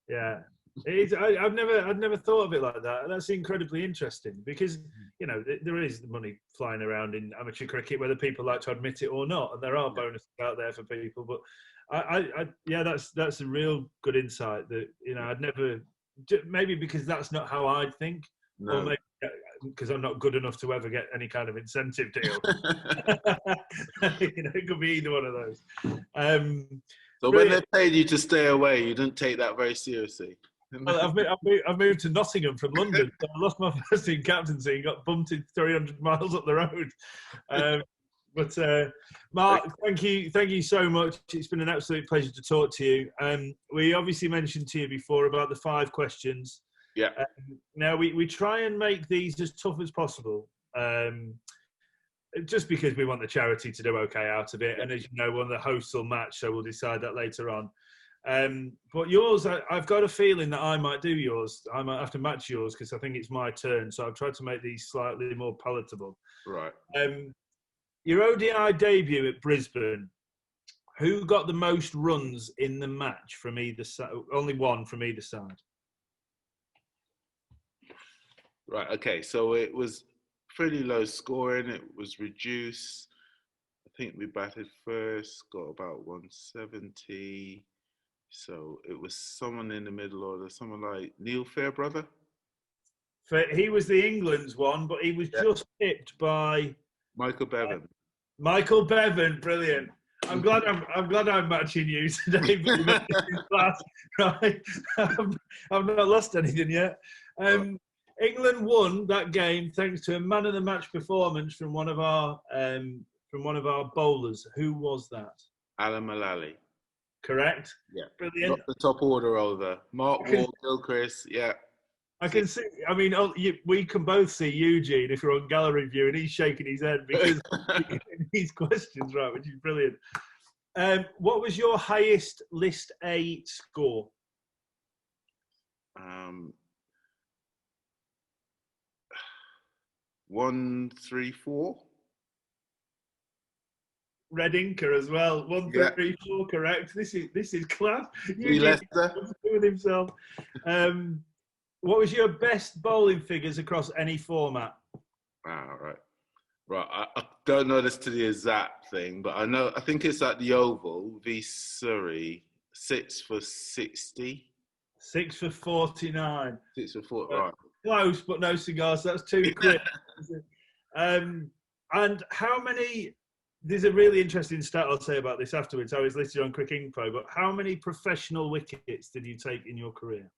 Yeah. It is, I've never thought of it like that. That's incredibly interesting because, you know, there is money flying around in amateur cricket, whether people like to admit it or not, and there are bonuses out there for people. But yeah, that's a real good insight that, you know, I'd never, maybe because that's not how I'd think, or maybe because I'm not good enough to ever get any kind of incentive deal. You know, it could be either one of those. So when they paid you to stay away, you didn't take that very seriously. Well, I've moved to Nottingham from London. So I lost my first team captaincy and got bumped in 300 miles up the road. But Mark, thank you so much. It's been an absolute pleasure to talk to you. We obviously mentioned to you before about the 5 questions. Yeah. Now we try and make these as tough as possible. Just because we want the charity to do okay out of it, and as you know, one of the hosts will match, so we'll decide that later on. But yours, I've got a feeling that I might do yours. I might have to match yours because I think it's my turn. So I've tried to make these slightly more palatable. Right. Your ODI debut at Brisbane, who got the most runs in the match from either side? Only one from either side. Right. Okay. So it was pretty low scoring. It was reduced. I think we batted first, got about 170. So it was someone in the middle order, someone like Neil Fairbrother. He was the England's one, but he was just pipped by Michael Bevan. Michael Bevan, brilliant. I'm glad I'm matching you today. Class, right? I've not lost anything yet. England won that game thanks to a man of the match performance from one of our bowlers. Who was that? Alan Mullally. Correct. Yeah. Brilliant. Not the top order over. Mark Wall, Gilchrist. Yeah. I can see. I mean, we can both see Eugene if you're on gallery view, and he's shaking his head because these questions, right? Which is brilliant. What was your highest List A score? 134. Red Inca as well. 134, correct. This is class. Leicester with himself. What was your best bowling figures across any format? Right. I don't know this to the exact thing, but I think it's at the Oval v Surrey. 6 for 60. 6 for 49. 6 for 40. Right. Close, but no cigars. That's 2 quick. And how many? There's a really interesting stat I'll say about this afterwards. I was listed on Cricket Info, but how many professional wickets did you take in your career?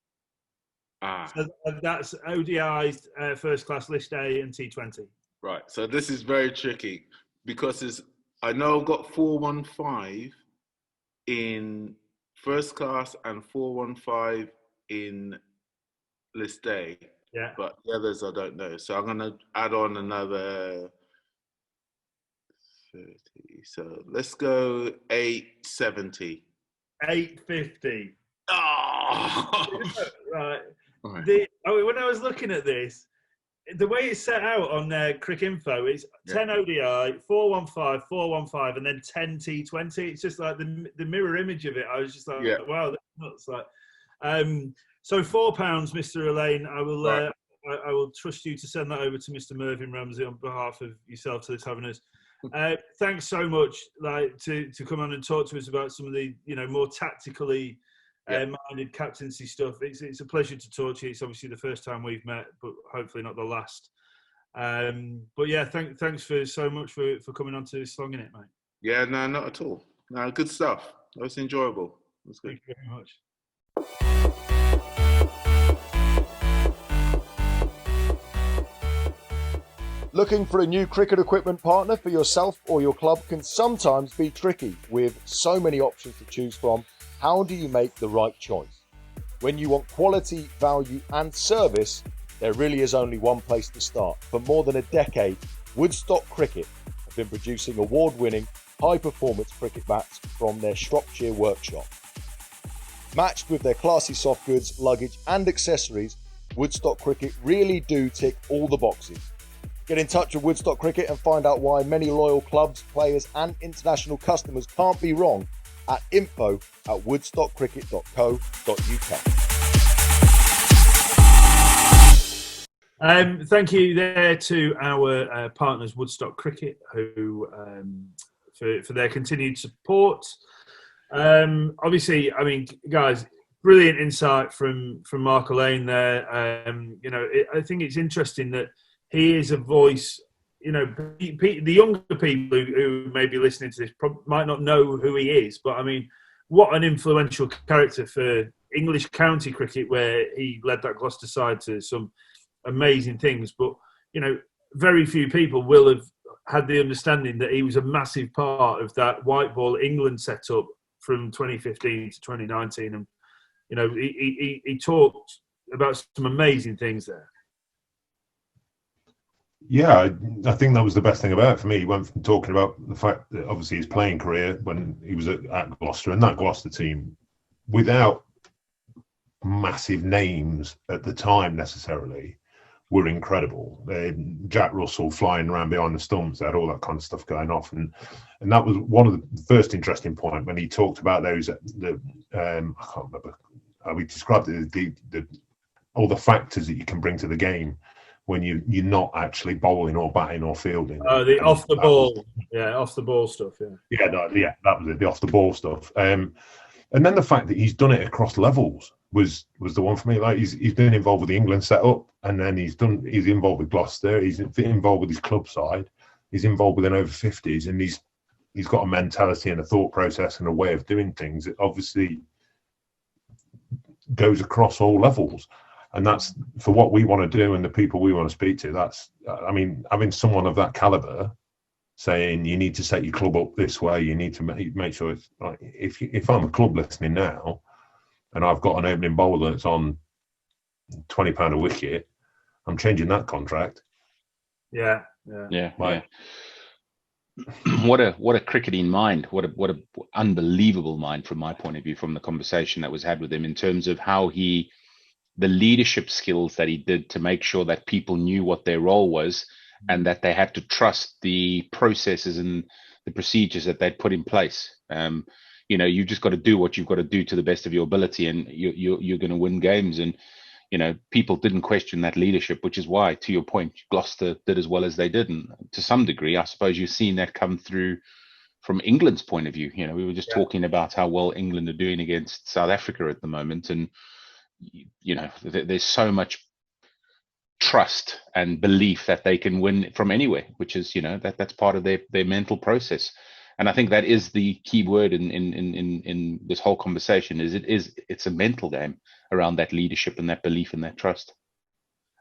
So that's ODI's first class List A and T20. Right. So this is very tricky because I know I've got 415 in first class and 415 in List A. Yeah. But the others I don't know. So I'm going to add on another 30. So let's go 870. 850. Oh! Right. When I was looking at this, the way it's set out on Crick Info is 10 ODI, 415, 415, and then 10 T20. It's just like the mirror image of it. I was just like, wow, that's nuts. Like, so £4, Mr. Alleyne. I will trust you to send that over to Mr. Mervyn Ramsey on behalf of yourself to the Taverners. Thanks so much, to come on and talk to us about some of the more tactically minded captaincy stuff. It's a pleasure to talk to you. It's obviously the first time we've met, but hopefully not the last. But yeah, thanks so much for coming on to Slonging It, mate. Yeah, no, not at all. No, good stuff. That was enjoyable. It was good. Thank you very much. Looking for a new cricket equipment partner for yourself or your club can sometimes be tricky. With so many options to choose from, how do you make the right choice? When you want quality, value and service, there really is only one place to start. For more than a decade, Woodstock Cricket have been producing award-winning, high-performance cricket bats from their Shropshire workshop. Matched with their classy soft goods, luggage and accessories, Woodstock Cricket really do tick all the boxes. Get in touch with Woodstock Cricket and find out why many loyal clubs, players and international customers can't be wrong at info@woodstockcricket.co.uk. Thank you there to our partners, Woodstock Cricket, who for their continued support. Obviously, I mean, guys, brilliant insight from Mark Alleyne there. I think it's interesting that he is a voice. The younger people who may be listening to this might not know who he is, but I mean, what an influential character for English county cricket, where he led that Gloucester side to some amazing things. But very few people will have had the understanding that he was a massive part of that white ball England setup from 2015 to 2019, and he talked about some amazing things there. Yeah, I think that was the best thing about it for me. He went from talking about the fact that obviously his playing career when he was at Gloucester, and that Gloucester team, without massive names at the time necessarily, were incredible. Jack Russell flying around behind the stumps, they had all that kind of stuff going off, and that was one of the first interesting point when he talked about those. I can't remember how he described it. The all the factors that you can bring to the game when you're not actually bowling or batting or fielding. The off the ball stuff. Yeah, that was it. The off the ball stuff. And then the fact that he's done it across levels was the one for me. Like he's been involved with the England setup, and then he's involved with Gloucester. He's involved with his club side. He's involved with an over 50s, and he's got a mentality and a thought process and a way of doing things that obviously goes across all levels. And that's for what we want to do and the people we want to speak to. That's, I mean, having someone of that caliber saying you need to set your club up this way, you need to make sure it's like, if I'm a club listening now and I've got an opening bowler that's on £20 a wicket, I'm changing that contract. Yeah. What a cricketing mind! What a unbelievable mind from my point of view, from the conversation that was had with him, in terms of how the leadership skills that he did to make sure that people knew what their role was and that they had to trust the processes and the procedures that they'd put in place. You've just got to do what you've got to do to the best of your ability, and you're going to win games. And people didn't question that leadership, which is why, to your point, Gloucester did as well as they did. And to some degree, I suppose you've seen that come through from England's point of view. We were just talking about how well England are doing against South Africa at the moment, and there's so much trust and belief that they can win from anywhere, which is that's part of their mental process. And I think that is the key word in this whole conversation. It's a mental game around that leadership and that belief and that trust.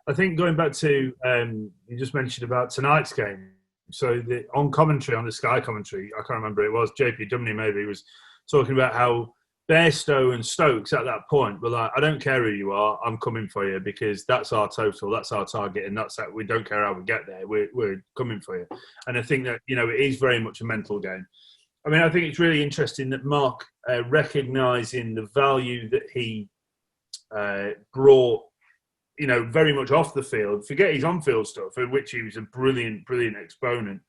I think going back to you just mentioned about tonight's game. So on commentary, on the Sky commentary, I can't remember, it was JP Dumney maybe, was talking about how Bairstow and Stokes at that point were like, I don't care who you are, I'm coming for you because that's our total, that's our target, and that's that. We don't care how we get there, we're coming for you. And I think that it is very much a mental game. I mean, I think it's really interesting that Mark recognising the value that he brought, very much off the field. Forget his on-field stuff, in which he was a brilliant exponent.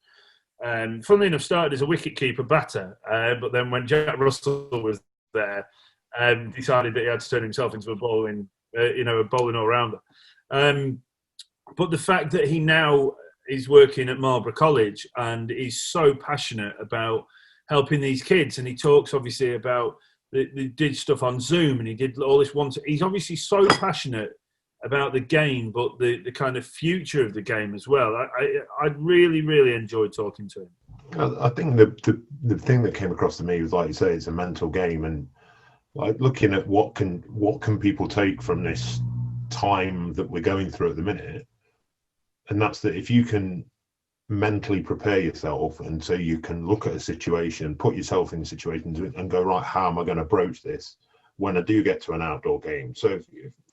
Funnily enough, started as a wicket-keeper batter, but then when Jack Russell was there, decided that he had to turn himself into a bowling all-rounder. But the fact that he now is working at Marlborough College and is so passionate about helping these kids, and he talks obviously about they did stuff on Zoom and he did all this once. He's obviously so passionate about the game, but the kind of future of the game as well. I really enjoyed talking to him. I think the thing that came across to me was, like you say, it's a mental game, and like looking at what can people take from this time that we're going through at the minute, and that's that if you can mentally prepare yourself, and so you can look at a situation, put yourself in situations, and go, right, how am I going to approach this when I do get to an outdoor game? So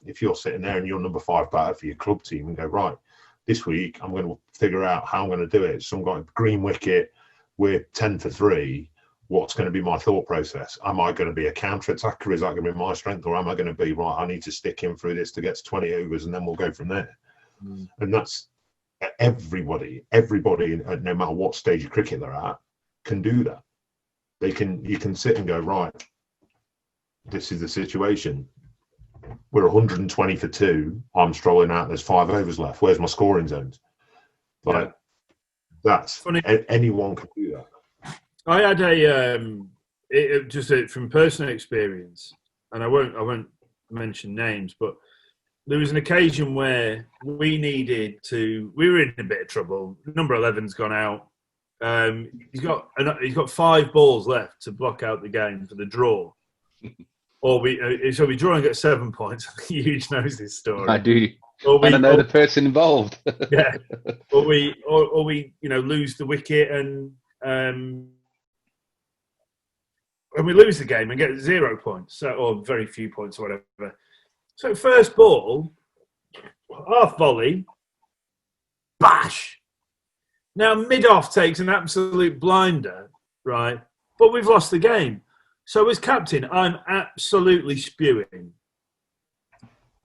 if you're sitting there and you're number 5 batter for your club team, and go, right, this week I'm going to figure out how I'm going to do it. Some got a green wicket, we're 10 for 3. What's going to be my thought process? Am I going to be a counter attacker? Is that going to be my strength? Or am I going to be, right, I need to stick him through this to get to 20 overs and then we'll go from there. And that's everybody, no matter what stage of cricket they're at, can do that. You can sit and go, right, this is the situation. we're 120 for 2. I'm strolling out. There's 5 overs left. Where's my scoring zones? Like, that's funny. Anyone can do that. I had from personal experience, and I won't mention names, but there was an occasion where we were in a bit of trouble. Number 11's gone out. He's got 5 balls left to block out the game for the draw. Or we draw and get 7 points. Huge knows this story. I do. And I know the person involved. Yeah. Or we lose the wicket and we lose the game and get 0 points, or very few points or whatever. So first ball, half volley, bash. Now mid-off takes an absolute blinder, right? But we've lost the game. So as captain, I'm absolutely spewing.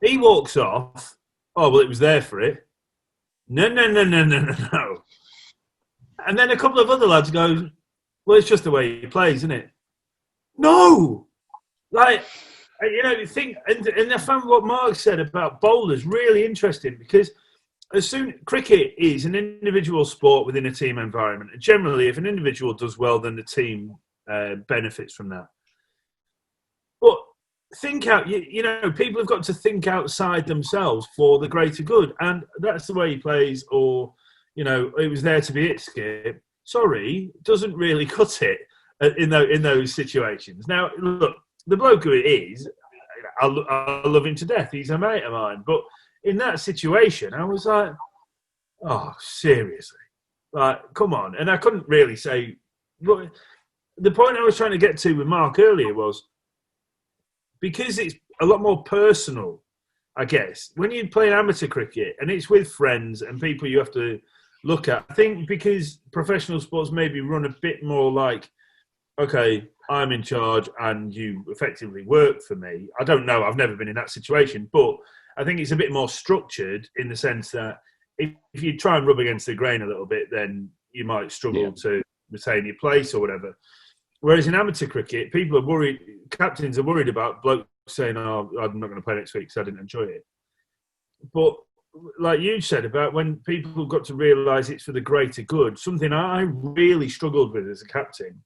He walks off. Oh, well, it was there for it. No. And then a couple of other lads go, well, it's just the way he plays, isn't it? No! Like, think, and I found what Mark said about bowlers really interesting, because cricket is an individual sport within a team environment. And generally, if an individual does well, then the team benefits from that. But think out, people have got to think outside themselves for the greater good. And that's the way he plays, or, it was there to be it, Skip. Sorry, doesn't really cut it in those situations. Now, look, the bloke who it is, I love him to death. He's a mate of mine. But in that situation, I was like, oh, seriously? Like, come on. And I couldn't really say... But the point I was trying to get to with Mark earlier was, because it's a lot more personal, I guess, when you play amateur cricket and it's with friends and people you have to look at, I think because professional sports maybe run a bit more like, okay, I'm in charge and you effectively work for me. I don't know. I've never been in that situation, but I think it's a bit more structured in the sense that if you try and rub against the grain a little bit, then you might struggle to retain your place or whatever. Whereas in amateur cricket, people are worried, captains are worried about blokes saying, oh, I'm not going to play next week because I didn't enjoy it. But like you said about when people got to realise it's for the greater good, something I really struggled with as a captain.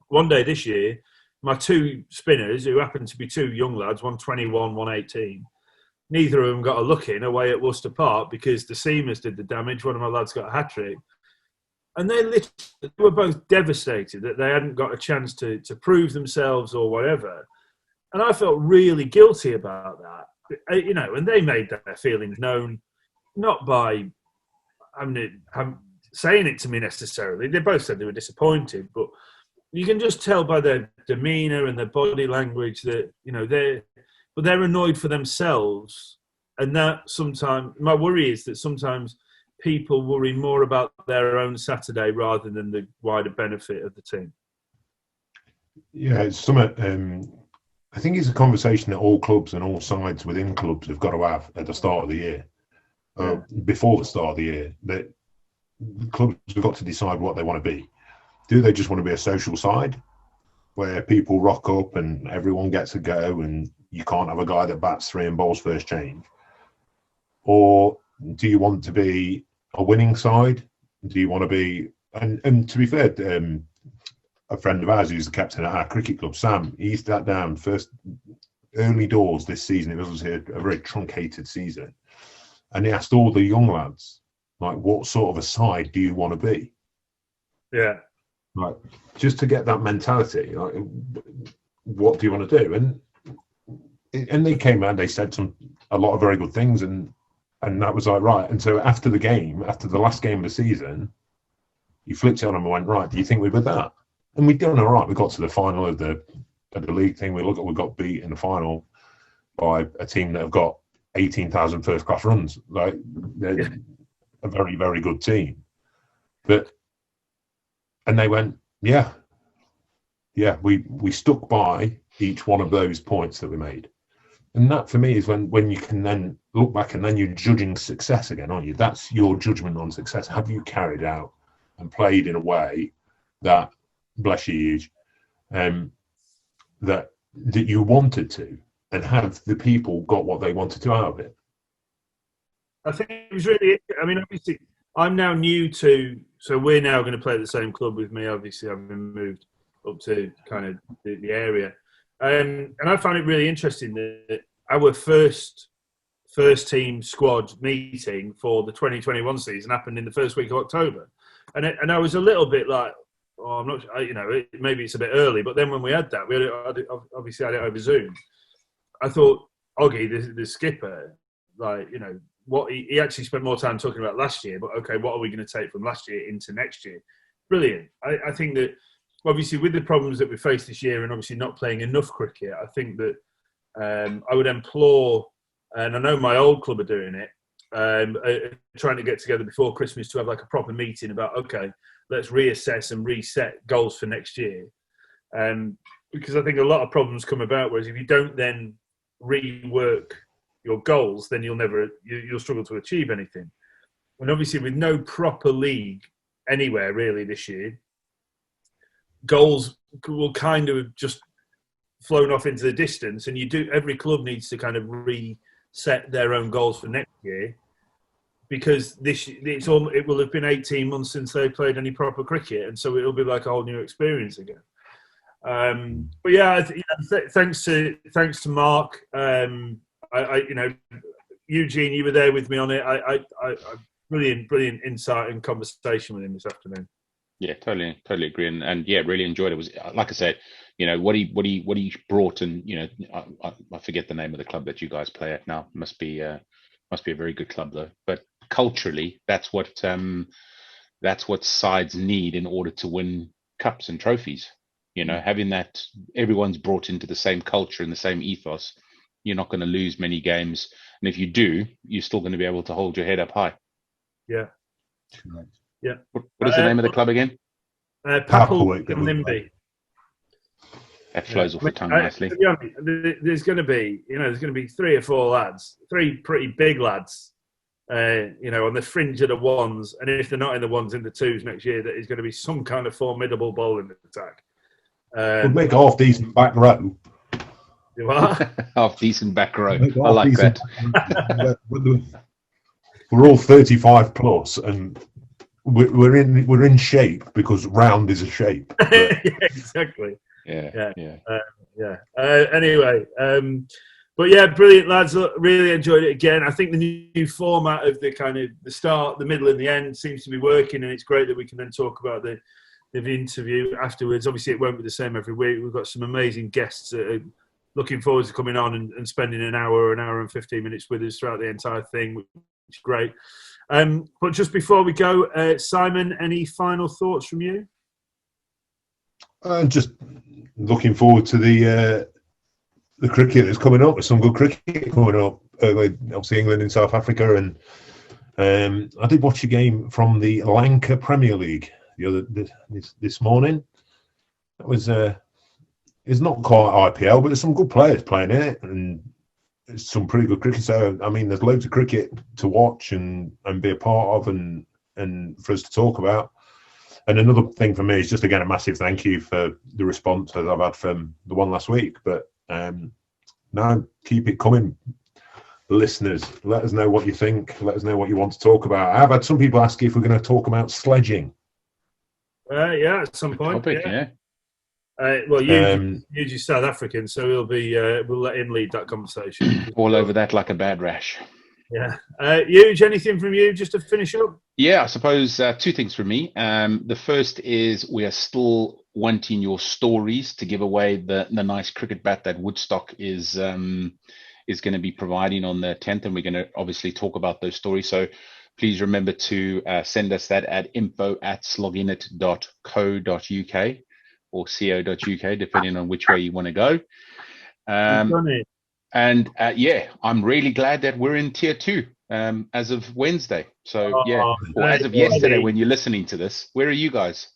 One day this year, my 2 spinners, who happened to be 2 young lads, one 21, one 18, neither of them got a look in away at Worcester Park because the seamers did the damage. One of my lads got a hat-trick. And they were both devastated that they hadn't got a chance to prove themselves or whatever. And I felt really guilty about that, and they made their feelings known, not by saying it to me necessarily. They both said they were disappointed, but you can just tell by their demeanour and their body language that, they're annoyed for themselves. And that sometimes, my worry is that sometimes people worry more about their own Saturday rather than the wider benefit of the team. Yeah, it's something. I think it's a conversation that all clubs and all sides within clubs have got to have at the start of the year, before the start of the year. That clubs have got to decide what they want to be. Do they just want to be a social side where people rock up and everyone gets a go and you can't have a guy that bats 3 and bowls first change? Or do you want to be a winning side? Do you want to be... And to be fair, a friend of ours who's the captain at our cricket club, Sam, he sat down first early doors this season. It was a very truncated season. And he asked all the young lads, like, what sort of a side do you want to be? Yeah. Like, just to get that mentality, like, what do you want to do? And they came out, they said a lot of very good things, and that was like, right. And so after the last game of the season, he flicked it on them and went, right, do you think we're with that? And we'd done all right. We got to the final of the league thing. We got beat in the final by a team that have got 18,000 first-class runs. Like, they're a very, very good team. And they went, yeah, we stuck by each one of those points that we made. And that, for me, is when you can then look back and then you're judging success again, aren't you? That's your judgment on success. Have you carried out and played in a way that, bless you, Huge, that you wanted to? and have the people got what they wanted to out of it? I think it was really. I mean, obviously, I'm now new to. So we're now going to play at the same club with me. Obviously, I've been moved up to kind of the area, and I found it really interesting that our first team squad meeting for the 2021 season happened in the first week of October, and I was a little bit like, oh, I'm not, maybe it's a bit early, but then when we had that, we obviously had it over Zoom. I thought, Oggy, the skipper, like, what he actually spent more time talking about last year, but okay, what are we going to take from last year into next year? Brilliant. I think that obviously with the problems that we faced this year and obviously not playing enough cricket, I think that I would implore, and I know my old club are doing it, trying to get together before Christmas to have like a proper meeting about, okay, let's reassess and reset goals for next year. Because I think a lot of problems come about, whereas if you don't then rework your goals, then you'll struggle to achieve anything. And obviously with no proper league anywhere really this year, goals will kind of just flown off into the distance, and every club needs to kind of reset their own goals for next year, because it will have been 18 months since they played any proper cricket, and so it'll be like a whole new experience again. But yeah, thanks to Mark. Eugene, you were there with me on it. I brilliant insight and conversation with him this afternoon. Yeah, totally agree, and yeah, really enjoyed it. It was, like I said, what he brought, and I forget the name of the club that you guys play at now. Must be a very good club though. But culturally, that's what sides need in order to win cups and trophies. Having that everyone's brought into the same culture and the same ethos, you're not going to lose many games, and if you do, you're still going to be able to hold your head up high. Yeah. Yeah. What is the name of the club again? Papal Nimby. That flows off the tongue nicely. To be honest, there's going to be 3 or 4 lads, 3 pretty big lads, on the fringe of the ones, and if they're not in the ones, in the twos next year, that is going to be some kind of formidable bowling attack. We'll make a half decent back row. You are? Half decent back row. I like that. We're all 35 plus, and we're in shape because round is a shape. Yeah, exactly. Yeah. Anyway, but yeah, brilliant lads. Really enjoyed it again. I think the new format of the kind of the start, the middle, and the end seems to be working, and it's great that we can then talk about the interview afterwards. Obviously, it won't be the same every week. We've got some amazing guests that are looking forward to coming on and spending an hour and 15 minutes with us throughout the entire thing, which is great. But just before we go, Simon, any final thoughts from you? Just looking forward to the cricket that's coming up. There's some good cricket coming up. Obviously, England and South Africa, and I did watch a game from the Lanka Premier League this morning. That was it's not quite IPL, but there's some good players playing in it, and it's some pretty good cricket. So I mean, there's loads of cricket to watch and be a part of, and for us to talk about. And another thing for me is just, again, a massive thank you for the response that I've had from the one last week. But now keep it coming, listeners. Let us know what you think. Let us know what you want to talk about. I've had some people ask if we're going to talk about sledging. Yeah, at some point. Topic, yeah. Well, you're South African, so we'll let him lead that conversation. All over that like a bad rash. Yeah. Huge, anything from you just to finish up? Yeah, I suppose 2 things from me. The first is we are still wanting your stories to give away the nice cricket bat that Woodstock is going to be providing on the 10th, and we're going to obviously talk about those stories. So please remember to send us that at info@sloginit.co.uk or co.uk, depending on which way you want to go. And I'm really glad that we're in tier 2 as of Wednesday. So or as of yesterday when you're listening to this. Where are you guys?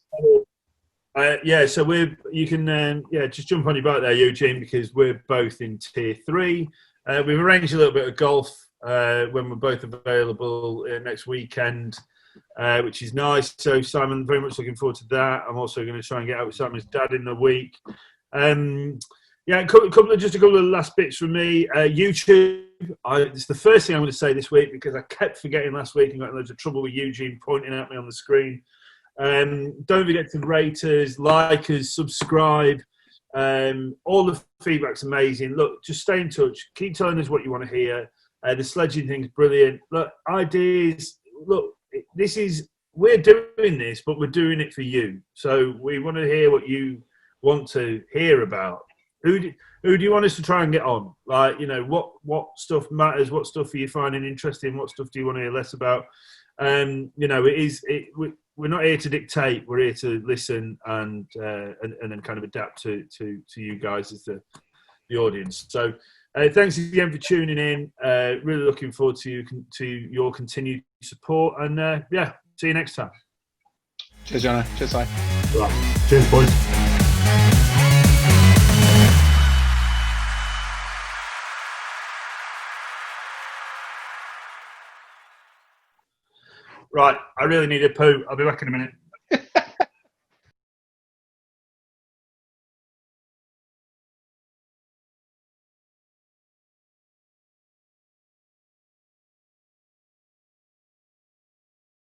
So you can just jump on your bike there, Eugene, because we're both in tier 3. We've arranged a little bit of golf when we're both available next weekend, which is nice. So Simon, very much looking forward to that. I'm also going to try and get out with Simon's dad in the week. Yeah, a couple of last bits from me. YouTube. It's the first thing I'm going to say this week because I kept forgetting last week and got loads of trouble with Eugene pointing at me on the screen. Don't forget to rate us, like us, subscribe. All the feedback's amazing. Look, just stay in touch. Keep telling us what you want to hear. The sledging thing's brilliant. Look, ideas. Look, we're doing this, but we're doing it for you. So we want to hear what you want to hear about. Who do you want us to try and get on? Like, what stuff matters? What stuff are you finding interesting? What stuff do you want to hear less about? We're not here to dictate. We're here to listen and then kind of adapt to you guys as the audience. So thanks again for tuning in. Really looking forward to your continued support. And see you next time. Cheers, Jonah. Cheers, Si. Right. Cheers, boys. Right, I really need a poo. I'll be back in a minute.